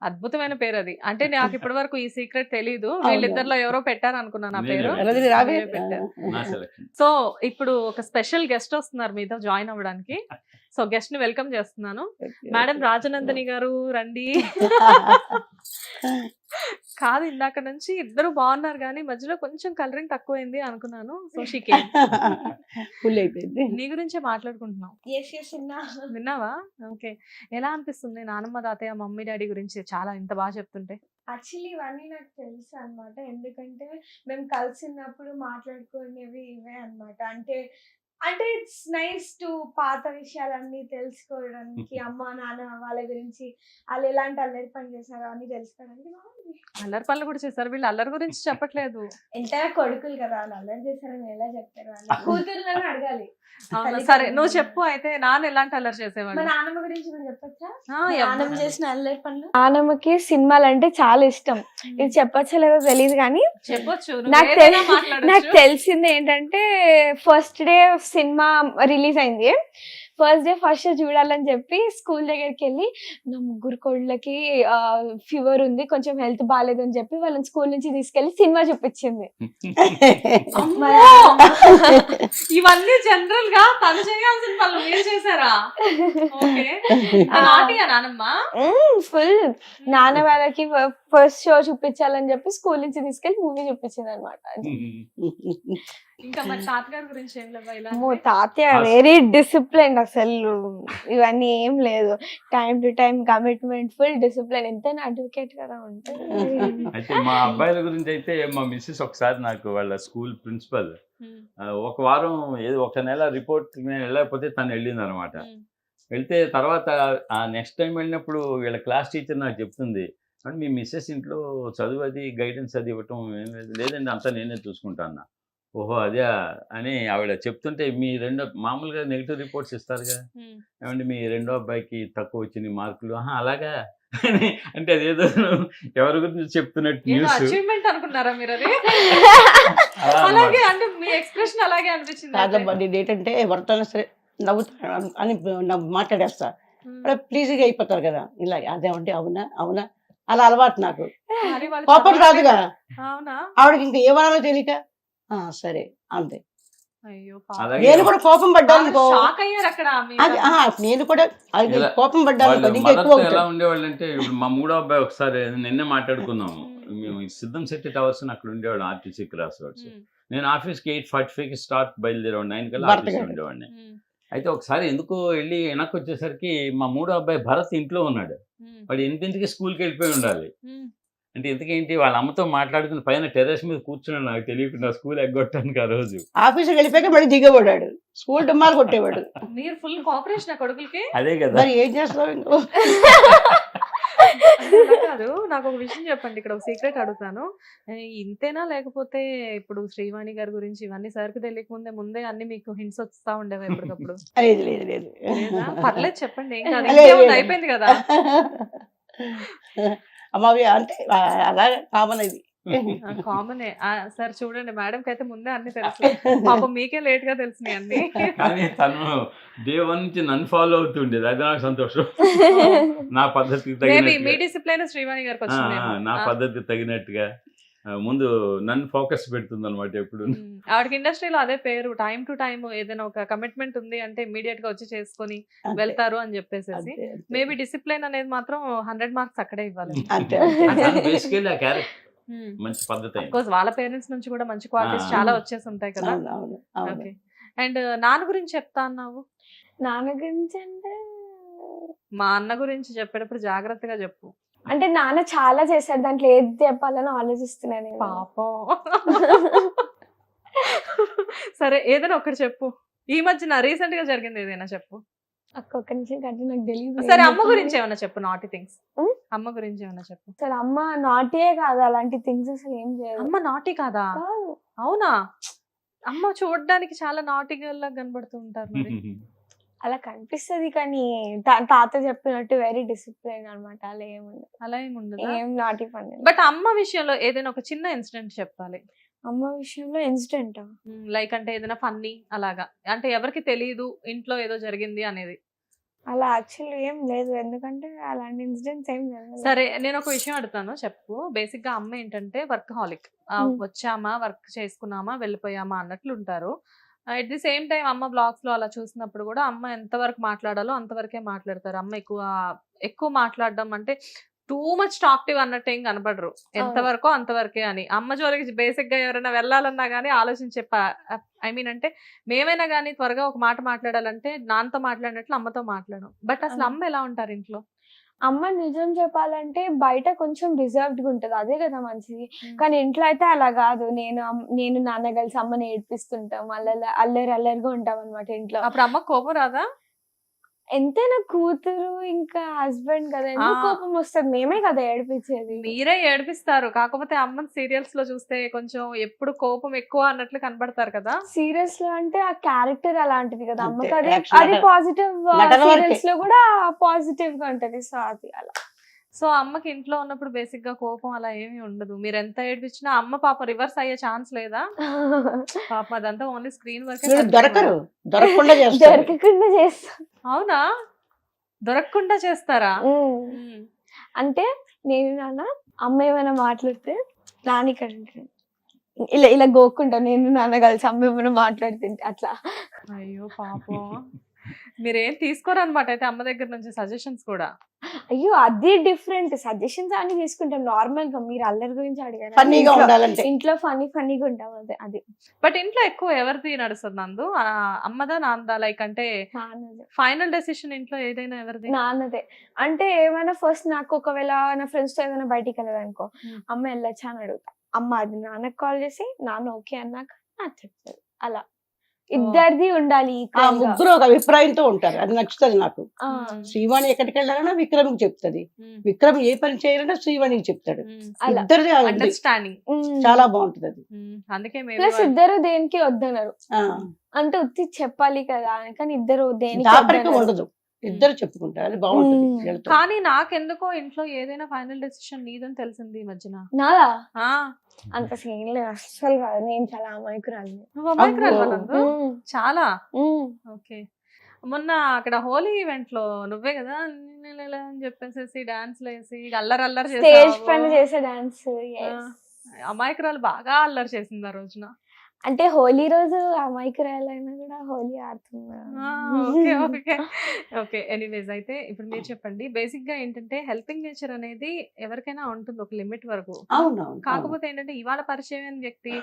అద్భుతమైన పేరు అది. అంటే నాకు ఇప్పటి వరకు ఈ సీక్రెట్ తెలీదు, అవును. వీళ్ళిద్దరిలో ఎవరో పెట్టారు అనుకున్నాను ఆ నేనే పేరు. పెట్టాను. రజని రావే. మీరే పెట్టారు. నా సెలక్షన్. సో ఇప్పుడు ఒక స్పెషల్ గెస్ట్ వస్తున్నారు మీతో జాయిన్ అవ్వడానికి. సో గెస్ట్ ని వెల్కమ్ చేస్తున్నాను. మేడం రాజనందిని గారు రండి. కాదు ఇందాక నుంచి ఇద్దరు బాగున్నారు కానీ మధ్యలో కొంచెం కలరింగ్ తక్కువైంది అనుకున్నాను. సో షీకే ఫుల్ అయిపోయింది. నీ గురించే మాట్లాడుకుంటున్నాం. విన్నావా? ఓకే. ఎలా అనిపిస్తుంది నానమ్మ తాతయ్య మమ్మీ డాడీ గురించి చాలా ఇంత బాగా చెప్తుంటే? యాక్చువల్లీ ఇవన్నీ నాకు తెలుసు అన్నమాట, ఎందుకంటే మేము కలిసి ఉన్నప్పుడు మాట్లాడుకునేవి ఇవే అన్నమాట. అంటే ఇట్స్ నైస్ టు పాత విషయాలన్నీ తెలుసుకోవడానికి, అమ్మ నాన్న వాళ్ళ గురించి, వాళ్ళు ఎలాంటి అల్లరి పని చేశారో అన్ని తెలుసుకోవడానికి బాగుంది. అల్లరి పనులు కూడా చేశారు వీళ్ళు, అల్లరి గురించి చెప్పట్లేదు. ఎంతగా కొడుకులు కదా, వాళ్ళు అల్లరి చేశారని ఎలా చెప్తారు? వాళ్ళు కూతురులను అడగాలి. అవునా? సరే నువ్వు చెప్పు అయితే, నాన్న ఎలాంటి అల్లరి మా చేసేవాడు? నాన్నమ్మ గురించి మనం చెప్పొచ్చా? ఆ, నాన్నమ్మ చేసిన అల్లరి పనులు. నాన్నమ్మకి సినిమాలు అంటే చాలా ఇష్టం. ఇది చెప్పొచ్చో లేదో తెలియదు కానీ చెప్పొచ్చు, నాకు నువ్వు ఏదైనా నాకు మాట్లాడొచ్చు. తెలిసింది ఏంటంటే ఫస్ట్ డే సినిమా రిలీజ్ అయింది. ఫస్ట్ షో చూడాలని చెప్పి స్కూల్ దగ్గరికి వెళ్ళి నా ముగ్గురు కోళ్ళకి ఫీవర్ ఉంది, కొంచెం హెల్త్ బాగాలేదు అని చెప్పి వాళ్ళని స్కూల్ నుంచి తీసుకెళ్లి సినిమా చూపించింది. అమ్మో! ఇవన్నీ జనరల్ గా తను చేయాల్సిన పనులు మీరు చేశారా? ఓకే. నాటియా నానమ్మ? ఫుల్ నాన్న వాళ్ళకి ఫస్ట్ షో చూపించాలని చెప్పి స్కూల్ నుంచి తీసుకెళ్లి మూవీ చూపించింది అనమాట. ఇంకా మరి తాతగారి గురించి ఏం లేవా ఇలా? తాతయ్య వెరీ డిసిప్లైన్, అసలు ఇవన్నీ ఏం లేదు. Time to time commitment, full discipline. ఎంతైనా అడ్వకేట్ కదా ఉంటుంది. అయితే మా అబ్బాయిల గురించి అయితే మా మిస్సెస్ ఒకసారి నాకు వాళ్ళ స్కూల్ ప్రిన్సిపల్ ఒక వారం ఏదో ఒక నెల రిపోర్ట్ నేను వెళ్ళకపోతే తను వెళ్ళింది అనమాట. వెళ్తే తర్వాత ఆ నెక్స్ట్ టైం వెళ్ళినప్పుడు వీళ్ళ క్లాస్ టీచర్ నాకు చెప్తుంది, అంటే మీ మిస్సెస్ ఇంట్లో చదువు అది గైడెన్స్ అది ఇవ్వటం ఏం లేదండి, అంతా నేనే చూసుకుంటాను. ఓహో అదే అని ఆవిడ చెప్తుంటే, మీ మామూలుగా నెగిటివ్ రిపోర్ట్స్ ఇస్తారుగా, ఏమంటే మీ రెండో అబ్బాయికి తక్కువ వచ్చినాయి మార్కులు, అలాగా అంటే అదేదో ఎవరి గురించి చెప్తున్నట్టు ఏదో న్యూస్. అచీవ్మెంట్ అనుకున్నారా మీరు అది? అలా అలాగే అంటే మీ ఎక్స్ప్రెషన్ అలాగే అనిపించింది. కాదమ్మా, నేను ఏంటంటే ఎవరితోనే సరే నవ్వుతాను అని మాట్లాడేస్తా, ప్లీజ్గా అయిపోతారు కదా, ఇలా అదేమంటే అవునా అవునా అలా అలవాటు నాకు. మరి వాళ్ళు కోపం రాదుగా, అవునా? ఆవిడకి ఇంకా ఏమనాలో తెలియక సరే అంతే. అయ్యో అలాగే నేను కూడా కోపం పడ్డాను అనుకో, షాక్ అయ్యారు అక్కడ మీ అది నేను కూడా అది ఇలా కోపం పడ్డాను వాళ్ళు అనుకో, ఇంకా ఎక్కువ మదర్తో ఎలా అవుతుంది. ఉండేవాళ్ళు అంటే, ఇప్పుడు మా మూడో అబ్బాయి ఒకసారి నిన్నే మాట్లాడుకున్నాము, మేము ఈ సిద్ధం శెట్టి టవర్స్ అక్కడ ఉండేవాడు ఆర్టీసీ క్రాస్ రోడ్స్. నేను ఆఫీస్కి 8:45కి స్టార్ట్ బయలుదేరేవాడు, 9 కల్లా భర్త ఆఫీస్లో గారు. ఉండేవాడిని. అయితే ఒకసారి ఎందుకో వెళ్ళి వెనక్కి వచ్చేసరికి మా మూడో అబ్బాయి భరత్ ఇంట్లో ఉన్నాడు. వాడు 8ంటికి స్కూల్కి వెళ్ళిపోయి ఉండాలి. అంటే ఇంతకేంటి వాళ్ళ అమ్మతో మాట్లాడుకుని పైన టెర్రస్ మీద కూర్చున్నాడు నాకు తెలియకుండా స్కూల్ ఎగ్గొట్టానికి ఆ రోజు. ఆఫీస్కి వెళ్ళిపోయాక మళ్ళీ దిగబడాడు, స్కూల్ డుమ్మాలు కొట్టేవాడు. మీరు ఫుల్ కోఆపరేషన్ కొడుకులకి. అదే కదా. మరి ఏం చేస్తావు ఇంకో. అంటే అలా కాదు, నాకు ఒక విషయం చెప్పండి, ఇక్కడ ఒక సీక్రెట్ అడుగుతాను. ఇంతేనా లేకపోతే ఇప్పుడు శ్రీవాణి గారి గురించి ఇవన్నీ సార్కి తెలియక ముందే అన్ని మీకు హింట్స్ వస్తా ఉండేవా ఎప్పటికప్పుడు? లేదు లేదు లేదు. లేదా? పర్లేదు చెప్పండి, ఏం కాదు, లేదు, ఇంకేముంది, లేదు. అయిపోయింది కదా. అమ్మవి అంటే అలా కామన్ ఇది. కామనే సార్, చూడండి మేడంకి అయితే ముందే అన్ని తెలుసు, పాపం మీకే లేట్ గా తెలిసినాయి అన్ని. కానీ తను డే 1 నుంచి నన్ను ఫాలో అవుతుండేది, అది నాకు సంతోషం. నా పద్ధతికి మేబీ మీ తగినట్టుగా, డిసిప్లైన్ శ్రీవాణి గారికి నా వచ్చింది. పద్ధతికి తగినట్టుగా ముందు నన్ను ఫోకస్ పెడుతుంది అనమాట ఎప్పుడు. ఆవిడకి ఇండస్ట్రీలో అదే పేరు, టైం టు టైం ఏదైనా ఒక కమిట్మెంట్ ఉంది అంటే ఇమీడియట్ గా వచ్చి చేసుకొని అంతే, వెళ్తారు అని చెప్పేసి. అంతే, అంతే. మేబీ డిసిప్లైన్ అనేది మాత్రం 100 మార్క్స్ అక్కడే ఇవ్వాలి. అంతే, అంతే. బేసికల్లీ ఆ క్యారెక్టర్ మంచి పద్ధతి అయింది. కోర్స్ వాళ్ళ పేరెంట్స్ నుంచి కూడా మంచి క్వాలిటీస్ చాలా వచ్చేసి ఉంటాయి కదా. అవును, అవును, అవును. ఓకే. అండ్ నాన్న గురించి చెప్తా అన్నావు. నాన్న గురించి అంటే మా అన్న గురించి చెప్పేటప్పుడు జాగ్రత్తగా చెప్పు. అంటే నాన్న చాలా చేశాడు, దాంట్లో ఏది చెప్పాలని ఆలోచిస్తున్నాను నేను. పాపం. సరే, ఏదైనా ఒకటి చెప్పు. ఈ మధ్యన రీసెంట్ గా జరిగింది ఏదైనా చెప్పు. ఒక్క నిమిషం కంటే నాకు తెలియదు. సరే, అమ్మ గురించి ఏమైనా చెప్పు, నాటి థింగ్స్. అమ్మ గురించి ఏమైనా చెప్పు. సరే, అమ్మ నాటియే కాదు, అలాంటి థింగ్స్ అసలు ఏం చేయదు. అమ్మ నాటి కాదా? కాదు. అవునా? అమ్మ చూడడానికి చాలా నాటి గర్ల్ లాగా కనబడుతూ ఉంటారు మరి. అలా కనిపిస్తది కానీ తాత చెప్పినట్టు వెరీ డిసిప్లైన్ అన్నమాట. అలా ఏముండదు, అలా ఏమి ఉండదు. ఏం నాటి పని. బట్ అమ్మ విషయంలో ఏదైనా ఒక చిన్న ఇన్సిడెంట్ చెప్పాలి. అమ్మ విషయంలో ఇన్సిడెంట్ లైక్ అంటే ఏదైనా ఫన్నీ అలాగా, అంటే ఎవరికి తెలియదు ఇంట్లో ఏదో జరిగింది అనేది. అలా యాక్చువల్లీ ఏం లేదు, ఎందుకంటే అలాంటి ఇన్సిడెంట్స్ ఏం జరగలేదు. సరే, నేను ఒక విషయం అడుగుతాను, చెప్పు. బేసిక్ గా అమ్మ ఏంటంటే వర్క్ హాలిక్. వచ్చామా, వర్క్ చేసుకున్నామా, వెళ్ళిపోయామా అన్నట్లు ఉంటారు. అట్ ది సేమ్ టైం అమ్మ బ్లాగ్స్ లో అలా చూసినప్పుడు కూడా అమ్మ ఎంతవరకు మాట్లాడాలో అంతవరకే మాట్లాడతారు. అమ్మ ఎక్కువ మాట్లాడడం అంటే టూ మచ్ టాక్టివ్ అన్నట్టు ఏం కనపడరు, ఎంతవరకో అంతవరకే అని. అమ్మ జోలికి బేసిక్ గా ఎవరైనా వెళ్ళాలన్నా గానీ ఆలోచించే ఐ మీన్ అంటే మేమైనా కానీ త్వరగా ఒక మాట మాట్లాడాలంటే నాన్నతో మాట్లాడినట్లు అమ్మతో మాట్లాడడం. బట్ అసలు అమ్మ ఎలా ఉంటారు ఇంట్లో? అమ్మ నిజం చెప్పాలంటే బయట కొంచెం రిజర్వ్డ్ గా ఉంటది, అదే కదా మంచిది. కానీ ఇంట్లో అయితే అలా కాదు. నేను నాన్న కలిసి అమ్మని ఏడిపిస్తుంటాం, అల్లరిగా ఉంటాం అనమాట ఇంట్లో. అప్పుడు అమ్మ కోపం రాదా? ఎంతైనా కూతురు ఇంకా హస్బెండ్ కదా, ఎందుకు కోపం వస్తుంది? మేమే కదా ఏడిపించేది. మీరే ఏడిపిస్తారు, కాకపోతే అమ్మ సీరియల్స్ లో చూస్తే కొంచెం ఎప్పుడు కోపం ఎక్కువ అన్నట్లు కనబడతారు కదా. సీరియల్స్ లో అంటే ఆ క్యారెక్టర్ అలాంటిది కదా అంతే, అమ్మకి, action అది నటన. పాజిటివ్. నటన వరకే. సీరియల్స్ లో కూడా పాజిటివ్ గా ఉంటది, సో అది అలా. సో అమ్మకి ఇంట్లో ఉన్నప్పుడు బేసిక్ గా కోపం అలా ఏమీ ఉండదు. మీరు ఎంత ఏడిపించినా అమ్మ పాప రివర్స్ అయ్యే ఛాన్స్ లేదా? పాప అదంతా ఓన్లీ స్క్రీన్ వరకే. వీళ్ళు దొరకరు, దొరకకుండా చేస్తారు. దొరకకుండా చేస్తా. అవునా? దొరకకుండా చేస్తారా? అంటే నేను నాన్న అమ్మ ఏమైనా మాట్లాడితే నాన్న ఇక్కడ ఉంటాడు, ఇలా ఇలా గోక్కుంటా, నేను నాన్న కలిసి అమ్మ ఏమైనా మాట్లాడుతుంటే అట్లా. అయ్యో పాపం, మీరేం తీసుకోరు అనమాట అయితే అమ్మ దగ్గర నుంచి సజెషన్స్ కూడా. అయ్యో అది డిఫరెంట్. సజెషన్స్ అన్ని తీసుకుంటాం నార్మల్ గా. మీరు అల్లరి గురించి అడిగారు, ఫన్నీగా ఉండాలంటే ఇంట్లో ఫన్నీగా ఉంటాం, అదే అది. బట్ ఇంట్లో ఎక్కువ ఎవరిది నడుస్తుంది నందు? అమ్మదా నాన్నదా? లైక్ అంటే నాన్నదే ఫైనల్ డెసిషన్ ఇంట్లో ఏదైనా ఎవరిది? నాన్నదే. అంటే ఏమైనా ఫస్ట్ నాకు ఒకవేళ నా ఫ్రెండ్స్ తో ఏదైనా బయటికి వెళ్ళాలనుకో, అమ్మ వెళ్ళొచ్చా అని అడుగుతా. అమ్మ అది నాన్నకు కాల్ చేసి నాన్న ఓకే అన్నాక నాకు చెప్తారు. అలా ఇద్దరిది ఉండాలి. ఆ ముగ్గురు ఒక అభిప్రాయంతో ఉంటారు, అది నచ్చుతుంది నాకు. శ్రీవాణి ఎక్కడికి వెళ్ళాలన్నా విక్రమ్కి చెప్తుంది, విక్రమ్ ఏ పని చేయాలన్నా శ్రీవాణికి చెప్తాడు. అలా. ఇద్దరిది అండర్స్టాండింగ్ చాలా బాగుంటది అది. అందుకే ప్లస్ ఇద్దరు దేనికి వద్దన్నారు, అంటే ఉత్తి చెప్పాలి కదా కానీ ఇద్దరు దేనికి దాపరికి ఉండదు, ఇద్దరు చెప్పుకుంటారు, అది బాగుంటుంది. కానీ నాకెందుకో ఇంట్లో ఏదైనా ఫైనల్ డెసిషన్ నీదని తెలిసింది ఈ మధ్యన. నాదా? ఆ, అంత సీన్ లేదు అస్సలు కాదు, నేను చాలా అమాయకురాలిని. నువ్వు అమాయకురాలివా నందు? ఉమ్, చాలా. ఉమ్. ఓకే. మొన్న అక్కడ హోలీ ఈవెంట్ లో నువ్వే కదా అని చెప్పేసి డాన్స్ వేసి అల్లరి స్టేజ్ పైన చేసావు. చేసే డాన్స్. అమాయకురాలు బాగా అల్లరి చేసింది ఆ రోజున. అంటే హోలీ రోజు అమాయకురాలైనా కూడా హోలీ ఆడుతున్నా. Okay okay okay. ఎనీవేస్ అయితే ఇప్పుడు మీరు చెప్పండి. బేసిక్ గా ఏంటంటే హెల్పింగ్ నేచర్ అనేది ఎవరికైనా ఉంటుంది ఒక లిమిట్ వరకు. అవునవును కాకపోతే ఏంటంటే ఇవాళ పరిచయమైన వ్యక్తి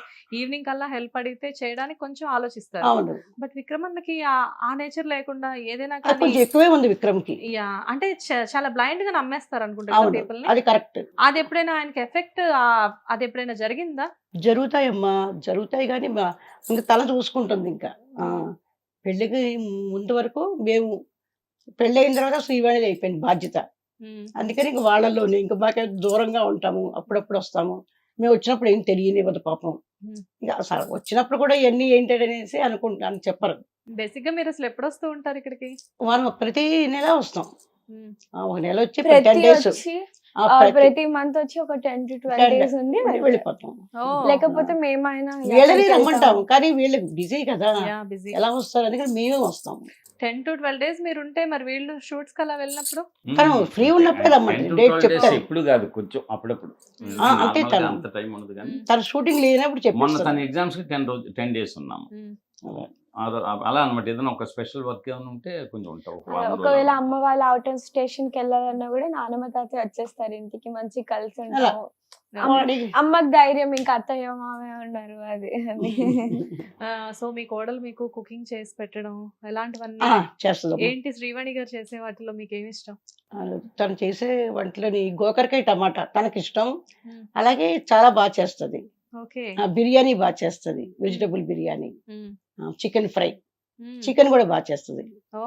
ఈవినింగ్ కల్లా హెల్ప్ అడిగితే చేయడానికి కొంచెం ఆలోచిస్తారు. అవును బట్ విక్రమన్నకి ఆ నేచర్ లేకుండా ఏదైనా అది కానీ కొంచెం ఎక్కువే ఉంది విక్రమ్కి. అంటే చాలా బ్లైండ్ గా నమ్మేస్తారు అనుకుంటా అవును పీపుల్ ని. అది కరెక్ట్. అది ఎప్పుడైనా ఆయనకి ఎఫెక్ట్ అది ఎప్పుడైనా జరిగిందా? జరుగుతాయమ్మా, జరుగుతాయి కానీ ఇంకా తల చూసుకుంటుంది ఇంకా. ఆ, పెళ్ళికి ముందు వరకు మేము పెళ్ళి అయిన తర్వాత శ్రీవాణిది అయిపోయింది బాధ్యత. అందుకని ఇంక వాళ్ళలోనే ఇంకా మాకే దూరంగా ఉంటాము, అప్పుడప్పుడు వస్తాము. మేము వచ్చినప్పుడు ఏం తెలియనివ్వదు పాపం. ఇక అసలు వచ్చినప్పుడు కూడా ఇవన్నీ ఏంటనేసి అనుకుంటాను, చెప్పరు. బేసిక్ గా మీరు అసలు ఎప్పుడు వస్తూ ఉంటారు ఇక్కడికి? మనం ప్రతి నెల వస్తాం. ఒక నెల వచ్చి 10 ప్రతి days వచ్చి ప్రతి మంత్ వచ్చి ఒక 10 to 12 days ఉండి వెళ్ళిపోతాం. లేకపోతే మేమైనా వీళ్ళని రమ్మంటాము కానీ వీళ్ళకి బిజీ కదా, బిజీ. ఎలా వస్తారు, అందుకని మేమే వస్తాం. 10 to 12 days మీరు ఉంటే మరి వీళ్ళు షూట్స్ కలా వెళ్ళినప్పుడు తను ఫ్రీ ఉన్నప్పుడే రమ్మంటే 10 to డేట్ 12 days చెప్తారు. ఎప్పుడు కాదు, కొంచెం అప్పుడప్పుడు. అంటే Normal గా తను- అంత టైం ఉండదు కానీ తన షూటింగ్ లేనప్పుడు మొన్న చెప్పేస్తాను. తన ఎగ్జామ్స్ కి 10 days ఉన్నాము. అలా అనమాట. ఏదైనా ఒక స్పెషల్ వర్క్ ఏమైనా ఉంటే కొంచెం ఉంటాం. ఒక వారం ఒకవేళ రోజులు. అమ్మ వాళ్ళు అవుట్ ఆఫ్ స్టేషన్ కి వెళ్ళాలన్నా కూడా నాన్నమ్మ తాతయ్య వచ్చేస్తారు ఇంటికి, మంచి కలిసి ఉంటాము. అమ్మకి ధైర్యం, ఇంకా అత్తయ్య మామయ్య ఉన్నారు అది అని. సో మీ కోడలు మీకు కుకింగ్ చేసి పెట్టడం ఆ, ఎలాంటివన్నీ చేస్తుంది. ఏంటి శ్రీవాణి గారు చేసే వాటిలో మీకు ఏమి ఇష్టం? తను చేసే వంటలని గోకరకాయ టమాటా తనకి ఇష్టం. మ్మ్. అలాగే చాలా బాగా చేస్తుంది. ఓకే. బిర్యానీ బాగా చేస్తుంది, వెజిటబుల్ బిర్యానీ, మ్మ్. చికెన్ ఫ్రై, మ్మ్. చికెన్ కూడా బాగా చేస్తుంది, ఓ.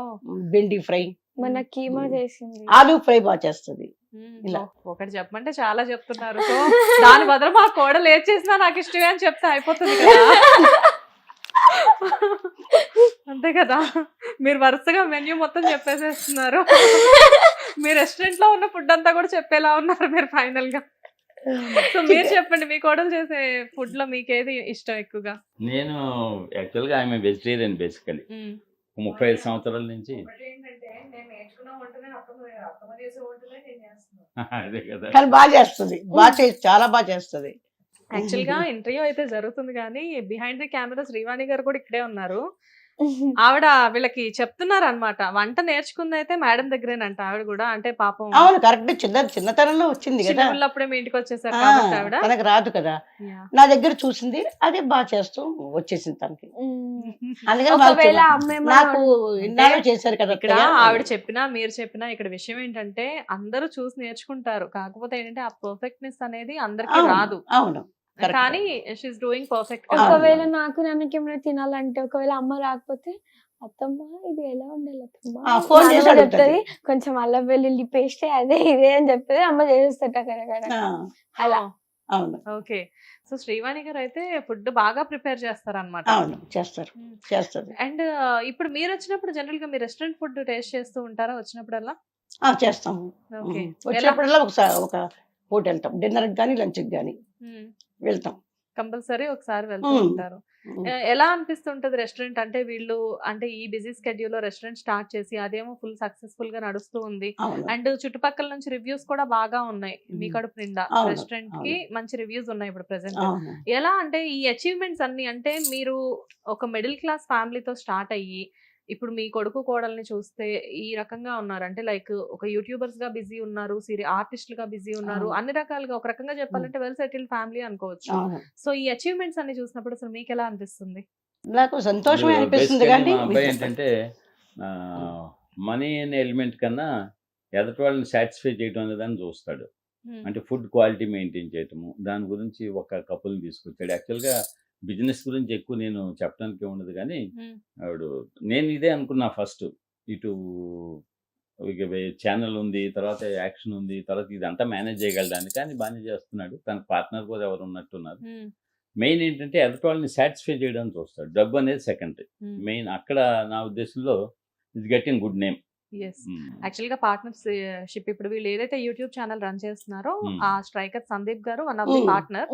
బెండి ఫ్రై, మన కీమా చేసింది. ఆలూ ఫ్రై బాగా చేస్తుంది. మ్మ్. ఇలా. ఒకటి చెప్పమంటే చాలా చెప్తున్నారు. సో దాని బదులు మా కోడలు ఏది చేసినా నాకు ఇష్టమే అని చెప్తే అయిపోతుంది కదా. అంతే కదా, మీరు వరుసగా మెన్యూ మొత్తం చెప్పేసేస్తున్నారు. మీ రెస్టారెంట్ లో ఉన్న ఫుడ్ అంతా కూడా చెప్పేలా ఉన్నారు మీరు ఫైనల్ గా. సో మీరు చెప్పండి, మీ కోడలు చేసే ఫుడ్ లో మీకు ఏది ఇష్టం ఎక్కువగా? నేను యాక్చువల్గా ఆమె వెజిటేరియన్ బేసికలీ. 35 సంవత్సరాల నుంచి అదే కదా. కానీ బాగా చేస్తుంది, చాలా బాగా చేస్తుంది. యాక్చువల్ గా ఇంటర్వ్యూ అయితే జరుగుతుంది కానీ బిహైండ్ ది కెమెరా శ్రీవాణి గారు కూడా ఇక్కడే ఉన్నారు. ఆవిడ వీళ్ళకి చెప్తున్నారు అనమాట, వంట నేర్చుకుంది అయితే మేడం దగ్గరేనంట ఆవిడ కూడా. అంటే పాపం అవును కరెక్ట్, చిన్నతనంలో వచ్చింది కదా, చిన్నప్పుడే మీ ఇంటికి వచ్చేసారు కాబట్టి ఆవిడ. తనకు రాదు కదా, Yeah. నా దగ్గర చూసింది, అదే బాగా చేస్తూ వచ్చేసింది తనకి. అందుకని ఒకవేళ వాళ్ళు అమ్మేమో నాకు ఇన్నాళ్ళు చేశారు కదా ఇక్కడ అత్తయ్య. ఆవిడ చెప్పినా మీరు చెప్పినా ఇక్కడ విషయం ఏంటంటే అందరూ చూసి నేర్చుకుంటారు. కాకపోతే ఏంటంటే ఆ పర్ఫెక్ట్నెస్ అనేది అందరికీ అవును, రాదు. అవును correct. కానీ షీఈస్ డూయింగ్ పర్ఫెక్ట్. ఒకవేళ నాన్నకి ఏమైనా తినాలంటే ఒకవేళ అమ్మ రాకపోతే అత్తమ్మ ఇది ఎలా ఉండాలి అత్తమ్మ, ఫోన్ చేసి నాన్నమ్మ అడుగుతుంది. చెప్తది, కొంచెం అల్లం వెల్లుల్లి పేస్ట్ అదే ఇదే అని చెప్తుంది, అమ్మ చేసేస్తాట ఆ, అలా. అవును ఓకే. సో శ్రీవాణి గారు అయితే ఫుడ్ బాగా ప్రిపేర్ చేస్తారన్నమాట. అవును చేస్తారు, చేస్తుంది. అండ్ ఇప్పుడు మీరు వచ్చినప్పుడు జనరల్ గా మీ రెస్టారెంట్ ఫుడ్ టేస్ట్ చేస్తూ ఉంటారా వచ్చినప్పుడల్లా? చేస్తాము. ఓకే. వచ్చినప్పుడల్లా ఒక హోటల్ వెళ్తాం, డిన్నర్ కానీ లంచ్కి కానీ వెళ్తాం. కంపల్సరీ ఒకసారి వెళ్తూ ఉంటారు. ఎలా అనిపిస్తుంటది రెస్టారెంట్ అంటే వీళ్ళు అంటే ఈ బిజీ స్కెడ్యూల్ లో రెస్టారెంట్ స్టార్ట్ చేసి అదేమో ఫుల్ సక్సెస్ఫుల్ గా నడుస్తూ ఉంది. అవును అండ్ చుట్టుపక్కల నుంచి రివ్యూస్ కూడా బాగా ఉన్నాయి మీ కడుపు నిండా. అవును, రెస్టారెంట్ కి మంచి రివ్యూస్ ఉన్నాయి ఇప్పుడు ప్రెసెంట్. అవును. ఎలా అంటే ఈ అచీవ్మెంట్స్ అన్ని అంటే మీరు ఒక మిడిల్ క్లాస్ ఫ్యామిలీతో స్టార్ట్ అయ్యి ఇప్పుడు మీ కొడుకు కోడల్ని చూస్తే ఈ రకంగా ఉన్నారు. అంటే లైక్ ఒక యూట్యూబర్స్ గా బిజీ ఉన్నారు, ఆర్టిస్టులు గా బిజీ ఉన్నారు, అవును. అన్ని రకాలుగా ఒక రకంగా చెప్పాలంటే వెల్ సెటిల్డ్ ఫ్యామిలీ అనుకోవచ్చు. అవును. సో ఈ అచీవ్మెంట్స్ అన్ని చూసినప్పుడు అసలు మీకు ఎలా అనిపిస్తుంది? నాకు సంతోషమే అనిపిస్తుంది. Basically కానీ మా అబ్బాయి ఏంటంటే మనీ అనే ఎలిమెంట్ కన్నా ఎదటి వాళ్ళని సాటిస్ఫై చేయడం అనే దాన్ని చూస్తాడు. అంటే ఫుడ్ క్వాలిటీ మెయింటైన్ చేయటము, దాని గురించి ఒక కపుల్ని తీసుకొచ్చాడు. యాక్చువల్గా బిజినెస్ గురించి ఎక్కువ నేను చెప్పడానికి ఉండదు కానీ ఆవిడ నేను ఇదే అనుకున్నా ఫస్ట్, ఇటు ఛానల్ ఉంది, తర్వాత యాక్షన్ ఉంది, తర్వాత ఇదంతా మేనేజ్ చేయగలడాన్ని, కానీ బాగానే చేస్తున్నాడు. తన పార్ట్నర్ కూడా ఎవరు ఉన్నట్టున్నారు. మెయిన్ ఏంటంటే ఎదటి వాళ్ళని సాటిస్ఫై చేయడానికి చూస్తాడు, డబ్బు అనేది సెకండరీ. మెయిన్ అక్కడ నా ఉద్దేశంలో it's getting good name. Actual గా పార్ట్నర్షిప్ ఇప్పుడు వీళ్ళు ఏదైతే యూట్యూబ్ ఛానల్ రన్ చేస్తున్నారో ఆ స్ట్రైకర్ సందీప్ గారు one of the partner.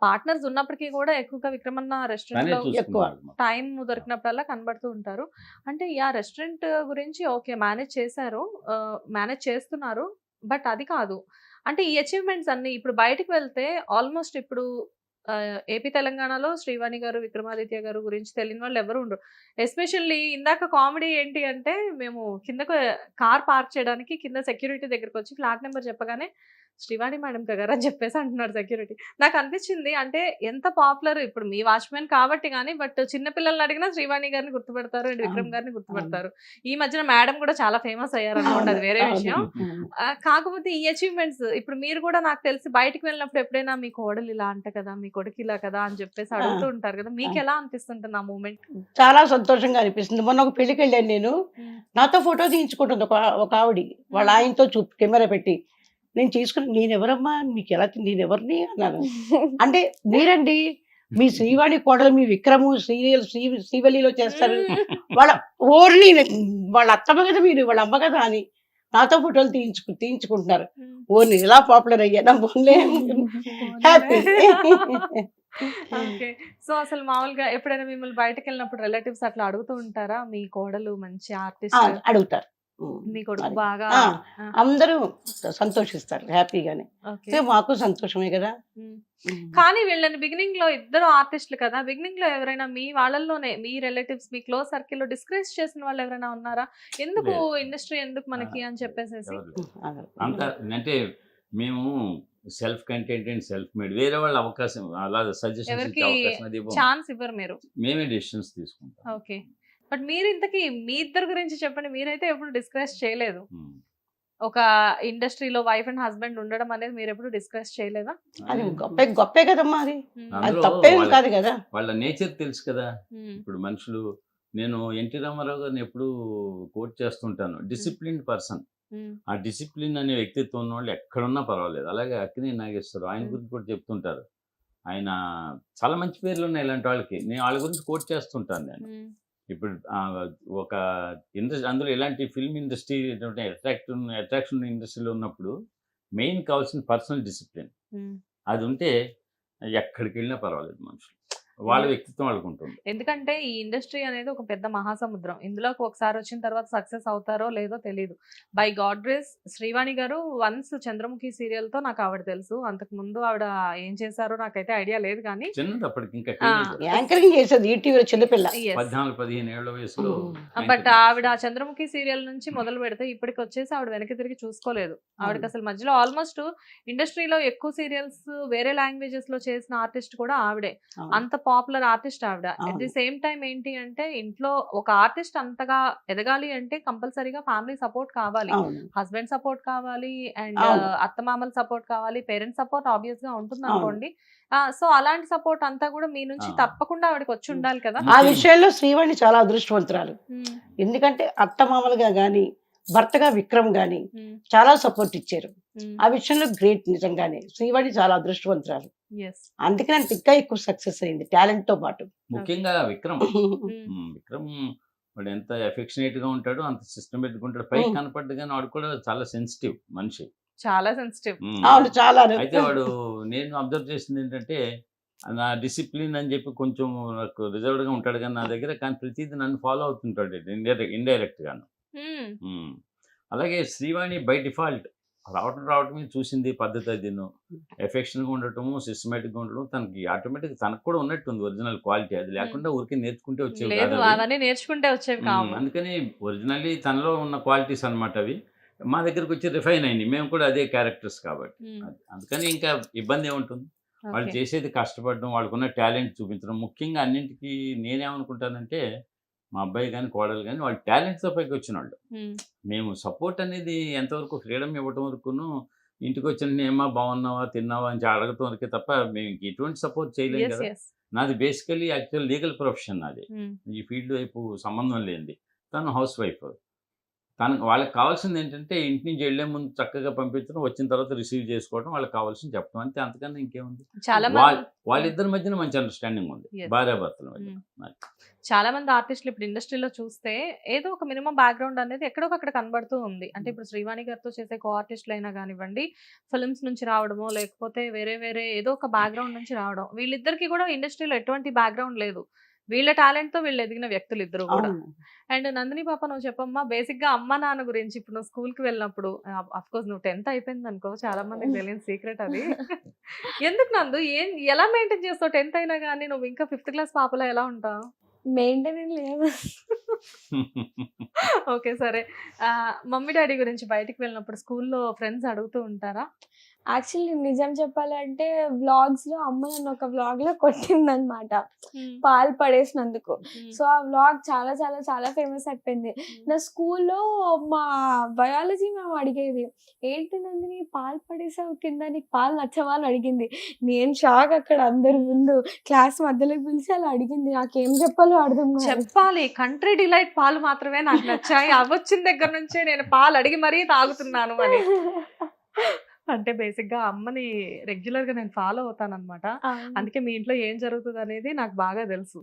Partners ఉన్నప్పటికీ కూడా ఎక్కువగా విక్రమన్న రెస్టారెంట్ లో ఎక్కువ టైం దొరికినప్పుడల్లా కనబడుతూ ఉంటారు. అంటే ఆ రెస్టారెంట్ గురించి ఓకే మేనేజ్ చేశారు, మేనేజ్ చేస్తున్నారు, బట్ అది కాదు. అంటే ఈ అచీవ్మెంట్స్ అన్ని ఇప్పుడు బయటకు వెళ్తే ఆల్మోస్ట్ ఇప్పుడు ఏపీ తెలంగాణలో శ్రీవాణి గారు, విక్రమాదిత్య గారు గురించి తెలియని వాళ్ళు ఎవరు ఉండరు. ఎస్పెషల్లీ ఇందాక కామెడీ ఏంటి అంటే, మేము కిందకు కార్ పార్క్ చేయడానికి కింద సెక్యూరిటీ దగ్గరికి వచ్చి ఫ్లాట్ నెంబర్ చెప్పగానే శ్రీవాణి మేడం గారు అని చెప్పేసి అంటున్నాడు సెక్యూరిటీ. నాకు అనిపించింది అంటే ఎంత పాపులర్ ఇప్పుడు మీ వాచ్మెన్ కాబట్టి కానీ, బట్ చిన్న పిల్లల్ని అడిగినా శ్రీవాణి గారిని గుర్తుపెడతారు అండ్ విక్రమ్ గారిని గుర్తుపెడతారు. ఈ మధ్యన మేడం కూడా చాలా ఫేమస్ అయ్యారు అనుకోండి, అది వేరే విషయం. కాకపోతే ఈ అచీవ్మెంట్స్ ఇప్పుడు మీరు కూడా నాకు తెలిసి బయటికి వెళ్ళినప్పుడు ఎప్పుడైనా మీ కోడలు ఇలా అంట కదా, మీ కొడుకు ఇలా కదా అని చెప్పేసి అడుగుతూ ఉంటారు కదా, మీకు ఎలా అనిపిస్తుంటుంది ఆ మూమెంట్? చాలా సంతోషంగా అనిపిస్తుంది. మొన్న ఒక పెళ్లికి వెళ్ళాను నేను, నాతో ఫోటో తీయించుకుంటుంది ఒక ఆవిడ, వాళ్ళ ఆయనతో కెమెరా పెట్టి. నేను తీసుకుని, నేనెవరమ్మా, మీకు ఎలా నేను ఎవరిని అన్నాను. అంటే మీరండి, మీ శ్రీవాణి కోడలు, మీ విక్రము సీరియల్ శ్రీవల్లిలో చేస్తారు, వాళ్ళ ఓన్లీ వాళ్ళ అత్తమ్మ కదా మీరు, వాళ్ళ అమ్మ కదా అని నాతో ఫోటోలు తీయించుకుంటున్నారు. ఓన్లీ ఇలా పాపులర్ అయ్యాను, ఓన్లీ హ్యాపీ. ఓకే. సో అసలు మామూలుగా ఎప్పుడైనా మిమ్మల్ని బయటకు వెళ్ళినప్పుడు రిలేటివ్స్ అట్లా అడుగుతూ ఉంటారా, మీ కోడలు మంచి ఆర్టిస్ట్, అడుగుతారు. మీ కొడుకు బాగా అందరూ సంతోషిస్తారు హ్యాపీగానే. ఓకే. మాకు సంతోషమే కదా. కానీ వీళ్ళని బిగినింగ్ లో ఇద్దరు ఆర్టిస్టులు కదా, బిగినింగ్ లో ఎవరైనా మీ వాళ్ళల్లోనే మీ రిలేటివ్స్ మీ క్లోజ్ సర్కిల్ లో డిస్కరేజ్ చేసిన వాళ్ళు ఎవరైనా ఉన్నారా, ఎందుకు ఇండస్ట్రీ ఎందుకు మనకి అని చెప్పేసి? అంత అంటే మేము self content and self made, వేరే వాళ్ళ అవకాశం అలా సజెషన్స్ ఎవరికి ఇచ్చే అవకాశం అది ఇవ్వము. ఛాన్స్ ఇవ్వరు మీరు? మేమే డెసిషన్స్ తీసుకుంటాం. ఓకే. బట్ మీరు ఇంతకీ మీ ఇద్దరు గురించి చెప్పండి, మీరైతే ఎప్పుడు డిస్కస్ చేయలేదు. ఒక ఇండస్ట్రీలో వైఫ్ అండ్ హస్బెండ్ ఉండడం అనేది మీరు ఎప్పుడు డిస్కస్ చేయలేదా? అది గొప్పే కదమ్మా, అది అందులో తప్పేం కాదు కదా. వాళ్ళ నేచర్ తెలుసు కదా. ఇప్పుడు మనుషులు, నేను ఎన్టీ రామారావు గారిని ఎప్పుడు కోట్ చేస్తుంటాను, డిసిప్లిన్డ్ పర్సన్. ఆ డిసిప్లిన్ అనే వ్యక్తిత్వం ఉన్న వాళ్ళు ఎక్కడున్నా పర్వాలేదు. అలాగే అక్కినేని నాగేశ్వరరావు, ఆయన గురించి కూడా చెప్తుంటారు. ఆయన చాలా మంచి పేర్లు ఉన్నాయి ఇలాంటి వాళ్ళకి. నేను వాళ్ళ గురించి కోట్ చేస్తుంటాను నేను. ఇప్పుడు ఒక ఇండస్ట్రీ, అందులో ఇలాంటి ఫిల్మ్ ఇండస్ట్రీ అట్రాక్షన్ ఇండస్ట్రీలో ఉన్నప్పుడు మెయిన్ కావాల్సిన పర్సనల్ డిసిప్లిన్. అది ఉంటే ఎక్కడికి వెళ్ళినా పర్వాలేదు, మనుషులు వాళ్ళ వ్యక్తిత్వం వాళ్ళకు ఉంటుంది. ఎందుకంటే ఈ ఇండస్ట్రీ అనేది ఒక పెద్ద మహాసముద్రం. ఇందులోకి ఒకసారి వచ్చిన తర్వాత సక్సెస్ అవుతారో లేదో తెలియదు. బై గాడ్ గ్రేస్ శ్రీవాణి గారు వన్స్ చంద్రముఖి సీరియల్ తో నాకు ఆవిడ తెలుసు. అంతకు ముందు ఆవిడ ఏం చేశారో నాకైతే ఐడియా లేదు, కానీ చిన్నది అప్పటికి ఇంకా యాంకరింగ్ చేసేది ఈటీవీలో చిన్నపిల్ల, 14-15 ఏళ్ల వయసులో. బట్ ఆవిడ చంద్రముఖి సీరియల్ నుంచి మొదలు పెడితే ఇప్పటికి వచ్చేసి ఆవిడ వెనక్కి తిరిగి చూసుకోలేదు. ఆవిడకి అసలు మధ్యలో ఆల్మోస్ట్ ఇండస్ట్రీలో ఎక్కువ సీరియల్స్ వేరే లాంగ్వేజెస్ లో చేసిన ఆర్టిస్ట్ కూడా ఆవిడే. అంత పాపులర్ ఆర్టిస్ట్ ఆవిడ. అట్ ది సేమ్ టైం ఏంటి అంటే, ఇంట్లో ఒక ఆర్టిస్ట్ అంతగా ఎదగాలి అంటే కంపల్సరీగా ఫ్యామిలీ సపోర్ట్ కావాలి, హస్బెండ్ సపోర్ట్ కావాలి, అండ్ అత్తమామల సపోర్ట్ కావాలి, పేరెంట్స్ సపోర్ట్ ఆబ్వియస్ గా ఉంటుంది అనుకోండి. సో అలాంటి సపోర్ట్ అంతా కూడా మీ నుంచి తప్పకుండా ఆవిడకి వచ్చి ఉండాలి కదా. ఆ విషయంలో శ్రీవాణి చాలా అదృష్టవంతురాలు. ఎందుకంటే అత్తమామలుగా గాని, భర్తగా విక్రమ్ గాని చాలా సపోర్ట్ ఇచ్చారు. ఆ విషయంలో గ్రేట్, నిజంగానే శ్రీవాణి చాలా అదృష్టవంతురాలు. అందుకని ఇంకా ఎక్కువ సక్సెస్ అయింది టాలెంట్ తో పాటు. ముఖ్యంగా విక్రమ్ వాడు ఎంత ఎఫెక్షనేట్ గా ఉంటాడో అంత సిస్టమేటిక్ గా ఉంటాడు. పైకి కనపడ్డు కానీ వాడు కూడా చాలా సెన్సిటివ్ మనిషి, చాలా సెన్సిటివ్. చాలా. అయితే వాడు, నేను అబ్జర్వ్ చేసింది ఏంటంటే, నా డిసిప్లిన్ అని చెప్పి కొంచెం నాకు రిజర్వ్డ్ గా ఉంటాడు కానీ నా దగ్గర, కానీ ప్రతిదీ నన్ను ఫాలో అవుతుంటాడు ఇండైరెక్ట్ గాను. అలాగే శ్రీవాణి బై డిఫాల్ట్ రావటం చూసింది పద్ధతి, అది ఎఫెక్షన్గా ఉండటము, సిస్టమేటిక్గా ఉండటం తనకి ఆటోమేటిక్ తనకు కూడా ఉన్నట్టుంది ఒరిజినల్ క్వాలిటీ. అది లేకుండా ఊరికి నేర్చుకుంటే వచ్చేవి కాదు, అవన్నీ నేర్చుకుంటే వచ్చేవి కావు. అందుకని ఒరిజినల్లీ తనలో ఉన్న క్వాలిటీస్ అనమాట అవి మా దగ్గరకు వచ్చి రిఫైన్ అయింది. మేము కూడా అదే క్యారెక్టర్స్ కాబట్టి, అందుకని ఇంకా ఇబ్బంది ఏముంటుంది. వాళ్ళు చేసేది కష్టపడడం, వాళ్ళకున్న టాలెంట్ చూపించడం. ముఖ్యంగా అన్నింటికి నేనేమనుకుంటానంటే, మా అబ్బాయి కానీ కోడలు కానీ వాళ్ళు టాలెంట్తో పైకి వచ్చిన వాళ్ళు. మేము సపోర్ట్ అనేది ఎంతవరకు ఫ్రీడమ్ ఇవ్వటం వరకును, ఇంటికి వచ్చిన ఏమా బాగున్నావా తిన్నావా అని అడగటం వరకే తప్ప మేము ఎటువంటి సపోర్ట్ చేయలేము కదా. నాది బేసికలీ యాక్చువల్ లీగల్ ప్రొఫెషన్ నాది, ఈ ఫీల్డ్ వైపు సంబంధం లేనిది. తను హౌస్ వైఫ్. వాళ్ళకి కావాల్సింది ఏంటంటే ఇంటి నుంచి వెళ్లే ముందు చక్కగా పంపించడం, వచ్చిన తర్వాత రిసీవ్ చేసుకోవడం, వాళ్ళకి కావాల్సింది చెప్పడం, అంతే. అంతకన్నా ఇంకేముంది. వాళ్ళిద్దరి మధ్యన మంచి అండర్స్టాండింగ్ ఉంది, భార్యాభర్తల మధ్య. చాలా మంది ఆర్టిస్టులు ఇప్పుడు ఇండస్ట్రీలో చూస్తే ఏదో ఒక మినిమం బ్యాక్గ్రౌండ్ అనేది ఎక్కడొకక్కడ కనబడుతూ ఉంది. అంటే ఇప్పుడు శ్రీవాణి గారితో చేసే కో ఆర్టిస్టులు అయినా కానివ్వండి, ఫిల్మ్స్ నుంచి రావడమో లేకపోతే వేరే ఏదో ఒక బ్యాక్గ్రౌండ్ నుంచి రావడం. వీళ్ళిద్దరికి కూడా ఇండస్ట్రీలో ఎటువంటి బ్యాక్గ్రౌండ్ లేదు. వీళ్ళ టాలెంట్ తో వీళ్ళు ఎదిగిన వ్యక్తులు ఇద్దరు కూడా. అవును. అండ్ నందిని పాప, నువ్వు చెప్పమ్మా, బేసిక్ గా అమ్మ నాన్న గురించి. ఇప్పుడు నువ్వు స్కూల్ కి వెళ్ళినప్పుడు, అఫ్ కోర్స్ నువ్వు 10th అయిపోయింది అనుకో, చాలా మందికి తెలియని సీక్రెట్ అది. ఎందుకు నందు, ఎలా మెయింటైన్ చేస్తావు 10th అయినా కానీ? నువ్వు ఇంకా 5th క్లాస్ పాపలా ఎలా ఉంటావు? మెయింటైన్ లేదు. ఓకే, సరే. మమ్మీ డాడీ గురించి బయటికి వెళ్ళినప్పుడు స్కూల్లో ఫ్రెండ్స్ అడుగుతూ ఉంటారా? యాక్చువల్లీ నిజం చెప్పాలంటే వ్లాగ్స్ లో అమ్మ నన్ను ఒక వ్లాగ్ లో కొట్టిందనమాట, పాలు పడేసినందుకు. సో ఆ వ్లాగ్ చాలా చాలా చాలా ఫేమస్ అయిపోయింది. నా స్కూల్లో మా బయాలజీ మ్యామ్ అడిగేది, ఏంటి నందిని పాలు పడేసావు కింద, నీకు పాలు నచ్చవా అని అడిగింది. నేను షాక్, అక్కడ అందరి ముందు క్లాస్ మధ్యలోకి పిలిచి అలా అడిగింది. నాకేం చెప్పాలో అర్థం కాదు. చెప్పాలి, కంట్రీ డిలైట్ పాలు మాత్రమే నాకు నచ్చాయి, అవి వచ్చిన దగ్గర నుంచే నేను పాలు అడిగి మరీ తాగుతున్నాను అని. అంటే బేసిక్ గా అమ్మని రెగ్యులర్ గా నేను ఫాలో అవుతాను అనమాట. అందుకే మీ ఇంట్లో ఏం జరుగుతుంది అనేది నాకు బాగా తెలుసు.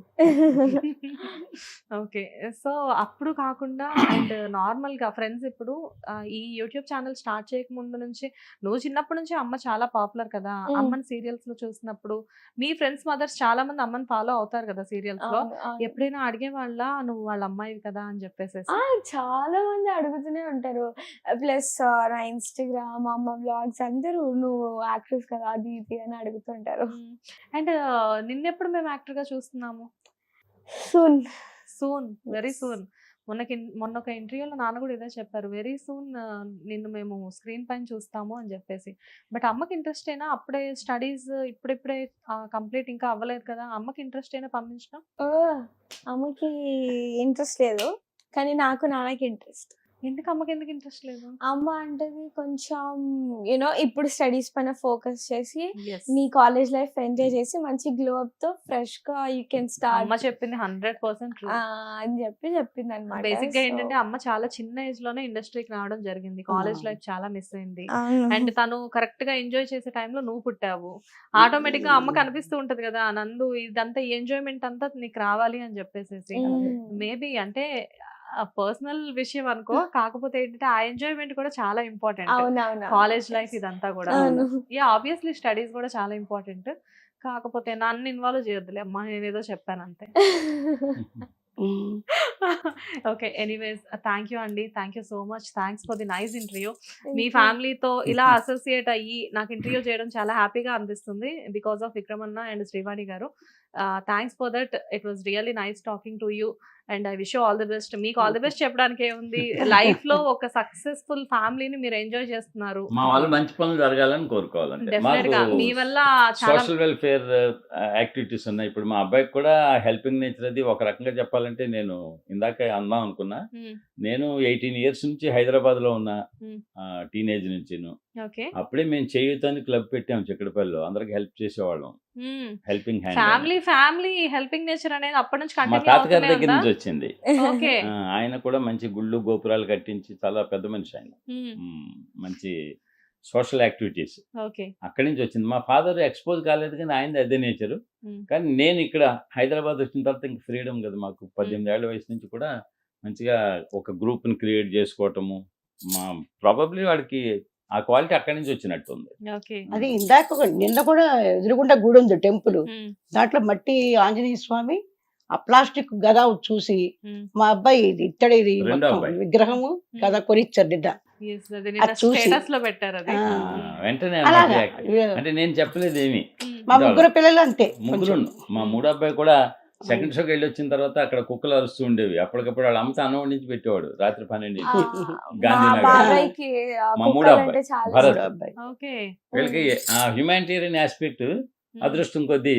ఓకే, సో అప్పుడు కాకుండా అండ్ నార్మల్ గా ఫ్రెండ్స్, ఇప్పుడు ఈ యూట్యూబ్ ఛానల్ స్టార్ట్ చేయక ముందు నుంచి, నువ్వు చిన్నప్పటి నుంచి అమ్మ చాలా పాపులర్ కదా, అమ్మని సీరియల్స్ లో చూసినప్పుడు మీ ఫ్రెండ్స్ మదర్స్ చాలా మంది అమ్మని ఫాలో అవుతారు కదా సీరియల్స్ లో. ఎప్పుడైనా అడిగే వాళ్ళ, నువ్వు వాళ్ళ అమ్మాయి కదా అని చెప్పేసి? చాలా మంది అడుగుతూనే ఉంటారు. ప్లస్ నా ఇన్స్టాగ్రామ్, అమ్మ వ్లాగ్స్ అందరూ నువ్వు యాక్ట్రెస్ కదా అది ఇది అని అడుగుతుంటారు. అండ్ నిన్నెప్పుడు మేము యాక్టర్ గా చూస్తున్నాము? Soon soon, very soon. మొన్న ఒక ఇంటర్వ్యూలో నాన్న కూడా ఇదే చెప్పారు, వెరీ సూన్ నిన్ను మేము స్క్రీన్ పైన చూస్తాము అని చెప్పేసి. బట్ అమ్మకి ఇంట్రెస్ట్ అయినా, అప్పుడే స్టడీస్ ఇప్పుడిప్పుడే కంప్లీట్ ఇంకా అవ్వలేదు కదా, అమ్మకి ఇంట్రెస్ట్ అయినా పంపించడం? అమ్మకి ఇంట్రెస్ట్ లేదు, కానీ నాకు నాన్నకి ఇంట్రెస్ట్. ఎందుకు అమ్మకి ఎందుకు ఇంట్రెస్ట్ లేదు? అమ్మ అంటది కొంచెం యూనో ఇప్పుడు స్టడీస్ పైన ఫోకస్ చేసి నీ కాలేజ్ లైఫ్ ఎంజాయ్ చేసి మంచి గ్లో అప్ తో ఫ్రెష్ గా యూ కెన్ స్టార్ట్. అమ్మ చెప్పింది 100% ట్రూ అని చెప్పింది అనమాట. బేసిక్ గా ఏంటంటే అమ్మ చాలా చిన్న ఏజ్ లోనే ఇండస్ట్రీకి రావడం జరిగింది, కాలేజ్ లైఫ్ చాలా మిస్ అయింది. అండ్ తను కరెక్ట్ గా ఎంజాయ్ చేసే టైంలో నువ్వు పుట్టావు. ఆటోమేటిక్ గా అమ్మకి అనిపిస్తూ ఉంటది కదా, నందు ఇదంతా ఎంజాయ్మెంట్ అంతా నీకు రావాలి అని చెప్పేసి. మేబీ అంటే పర్సనల్ విషయం అనుకో, కాకపోతే ఏంటంటే ఆ ఎంజాయ్మెంట్ కూడా చాలా ఇంపార్టెంట్. కాలేజ్ లైఫ్ ఇదంతా కూడా ఆబ్వియస్లీ స్టడీస్ కూడా చాలా ఇంపార్టెంట్. కాకపోతే నన్ను ఇన్వాల్వ్ చేయొద్దులే అమ్మా, నేను ఏదో చెప్పాను అంతే. ఓకే, ఎనీవేస్ థ్యాంక్ యూ అండి, thank you so much, thanks for the nice interview. మీ ఫ్యామిలీతో ఇలా అసోసియేట్ అయ్యి నాకు ఇంటర్వ్యూ చేయడం చాలా హ్యాపీగా అనిపిస్తుంది బికాస్ ఆఫ్ విక్రమన్న అండ్ శ్రీవాణి గారు. Thanks for that, it was really nice talking to you and I wish you all the best. మీకు ఆల్ ది బెస్ట్ చెప్పడానికి ఏముంది, లైఫ్ లో ఒక సక్సెస్ఫుల్ ఫ్యామిలీని మీరు ఎంజాయ్ చేస్తున్నారు. మా వాళ్ళు మంచి పనులు జరగాలని కోరుకోవాలంటే. డెఫినెట్ గా మీ వల్ల సోషల్ వెల్ఫేర్ యాక్టివిటీస్ ఉన్నాయి. ఇప్పుడు మా అబ్బాయికి కూడా హెల్పింగ్ నేచర్ అది ఒక రకంగా చెప్పాలంటే, నేను ఇందాక అందాం అనుకున్నా, నేను 18 years నుంచి హైదరాబాద్ లో ఉన్నా, టీనేజ్ నుంచి. అప్పుడే మేము చేయూతని క్లబ్ పెట్టాము చిక్కడపల్లిలో, అందరికి హెల్ప్ చేసేవాళ్ళం. Helping hand, family helping nature అనేది అప్పటి నుంచి మా తాతగారి దగ్గర నుంచి వచ్చింది. ఆయన కూడా మంచి గుళ్ళు గోపురాలు కట్టించి చాలా పెద్ద మనిషి ఆయన. మంచి సోషల్ యాక్టివిటీస్ అక్కడి నుంచి వచ్చింది. మా ఫాదర్ ఎక్స్పోజ్ కాలేదు కానీ ఆయనది అదే నేచరు. కానీ నేను ఇక్కడ హైదరాబాద్ వచ్చిన తర్వాత ఇంక ఫ్రీడమ్ కదా మాకు, 18 ఏళ్ల వయసు నుంచి కూడా మంచిగా ఒక గ్రూప్ని క్రియేట్ చేసుకోవటము. మా ప్రాబబ్లీ వాడికి ఆ క్వాలిటీ అక్కడి నుంచి వచ్చినట్టు ఉంది. అది ఇందాక నిన్న కూడా ఎదురుగుండా గుడి ఉంది టెంపుల్, దాంట్లో మట్టి ఆంజనేయ స్వామి ఆ ప్లాస్టిక్ గద చూసి మా అబ్బాయి ఇది ఇత్తడి విగ్రహము గద కొనిచ్చారు నిన్న. వెంటనే అంటే నేను చెప్పలేదు ఏమి. మా ముగ్గురు పిల్లలు అంతే. మా మూడో అబ్బాయి కూడా సెకండ్ షోకి వెళ్ళి వచ్చిన తర్వాత అక్కడ కుక్కలు అరుస్తూ ఉండేవి. అప్పటికప్పుడు వాళ్ళ అమ్మతో అన్నం నుంచి పెట్టేవాడు రాత్రి 12 గాంధీనగర్. మా మూడో అబ్బాయి భరత్. వీళ్ళకి హ్యుమానిటేరియన్ ఆస్పెక్ట్ అదృష్టం కొద్దీ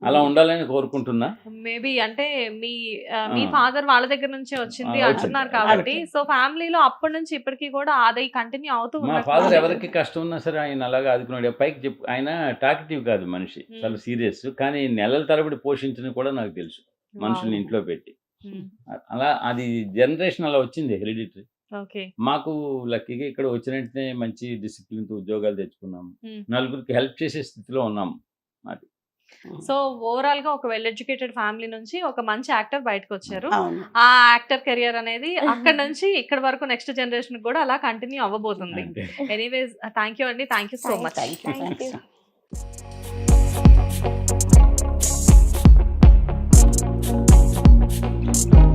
అలా ఉండాలని కోరుకుంటున్నా. మేబీ అంటే మీ ఫాదర్ వాళ్ళ దగ్గర నుంచే వచ్చింది అంటున్నారు కాబట్టి, సో ఫ్యామిలీలో అప్పటి నుంచి ఇప్పటికీ కూడా అది కంటిన్యూ అవుతూ. మా ఫాదర్ ఎవరికి కష్టం ఉన్నా సరే ఆయన అలాగా ఆదుకున్నాడు. పైకి చెప్పు, ఆయన టాకిటివ్ కాదు మనిషి, చాలా సీరియస్. కానీ నెలల తరబడి పోషించిన కూడా నాకు తెలుసు, మనుషుల్ని ఇంట్లో పెట్టి. అలా అది జనరేషన్ అలా వచ్చింది, హెరిడిటరీ. మాకు లక్కీగా ఇక్కడ వచ్చిన వెంటనే మంచి డిసిప్లిన్ తో ఉద్యోగాలు తెచ్చుకున్నాము, నలుగురికి హెల్ప్ చేసే స్థితిలో ఉన్నాము. అది సో ఓవరాల్ గా ఒక వెల్ ఎడ్యుకేటెడ్ ఫ్యామిలీ నుంచి ఒక మంచి యాక్టర్ బయటకు వచ్చారు. ఆ యాక్టర్ కెరియర్ అనేది అక్కడ నుంచి ఇక్కడ వరకు నెక్స్ట్ జనరేషన్ కూడా అలా కంటిన్యూ అవ్వబోతుంది. ఎనీవేస్ థ్యాంక్ యూ అండి, thank you so much. Thank you.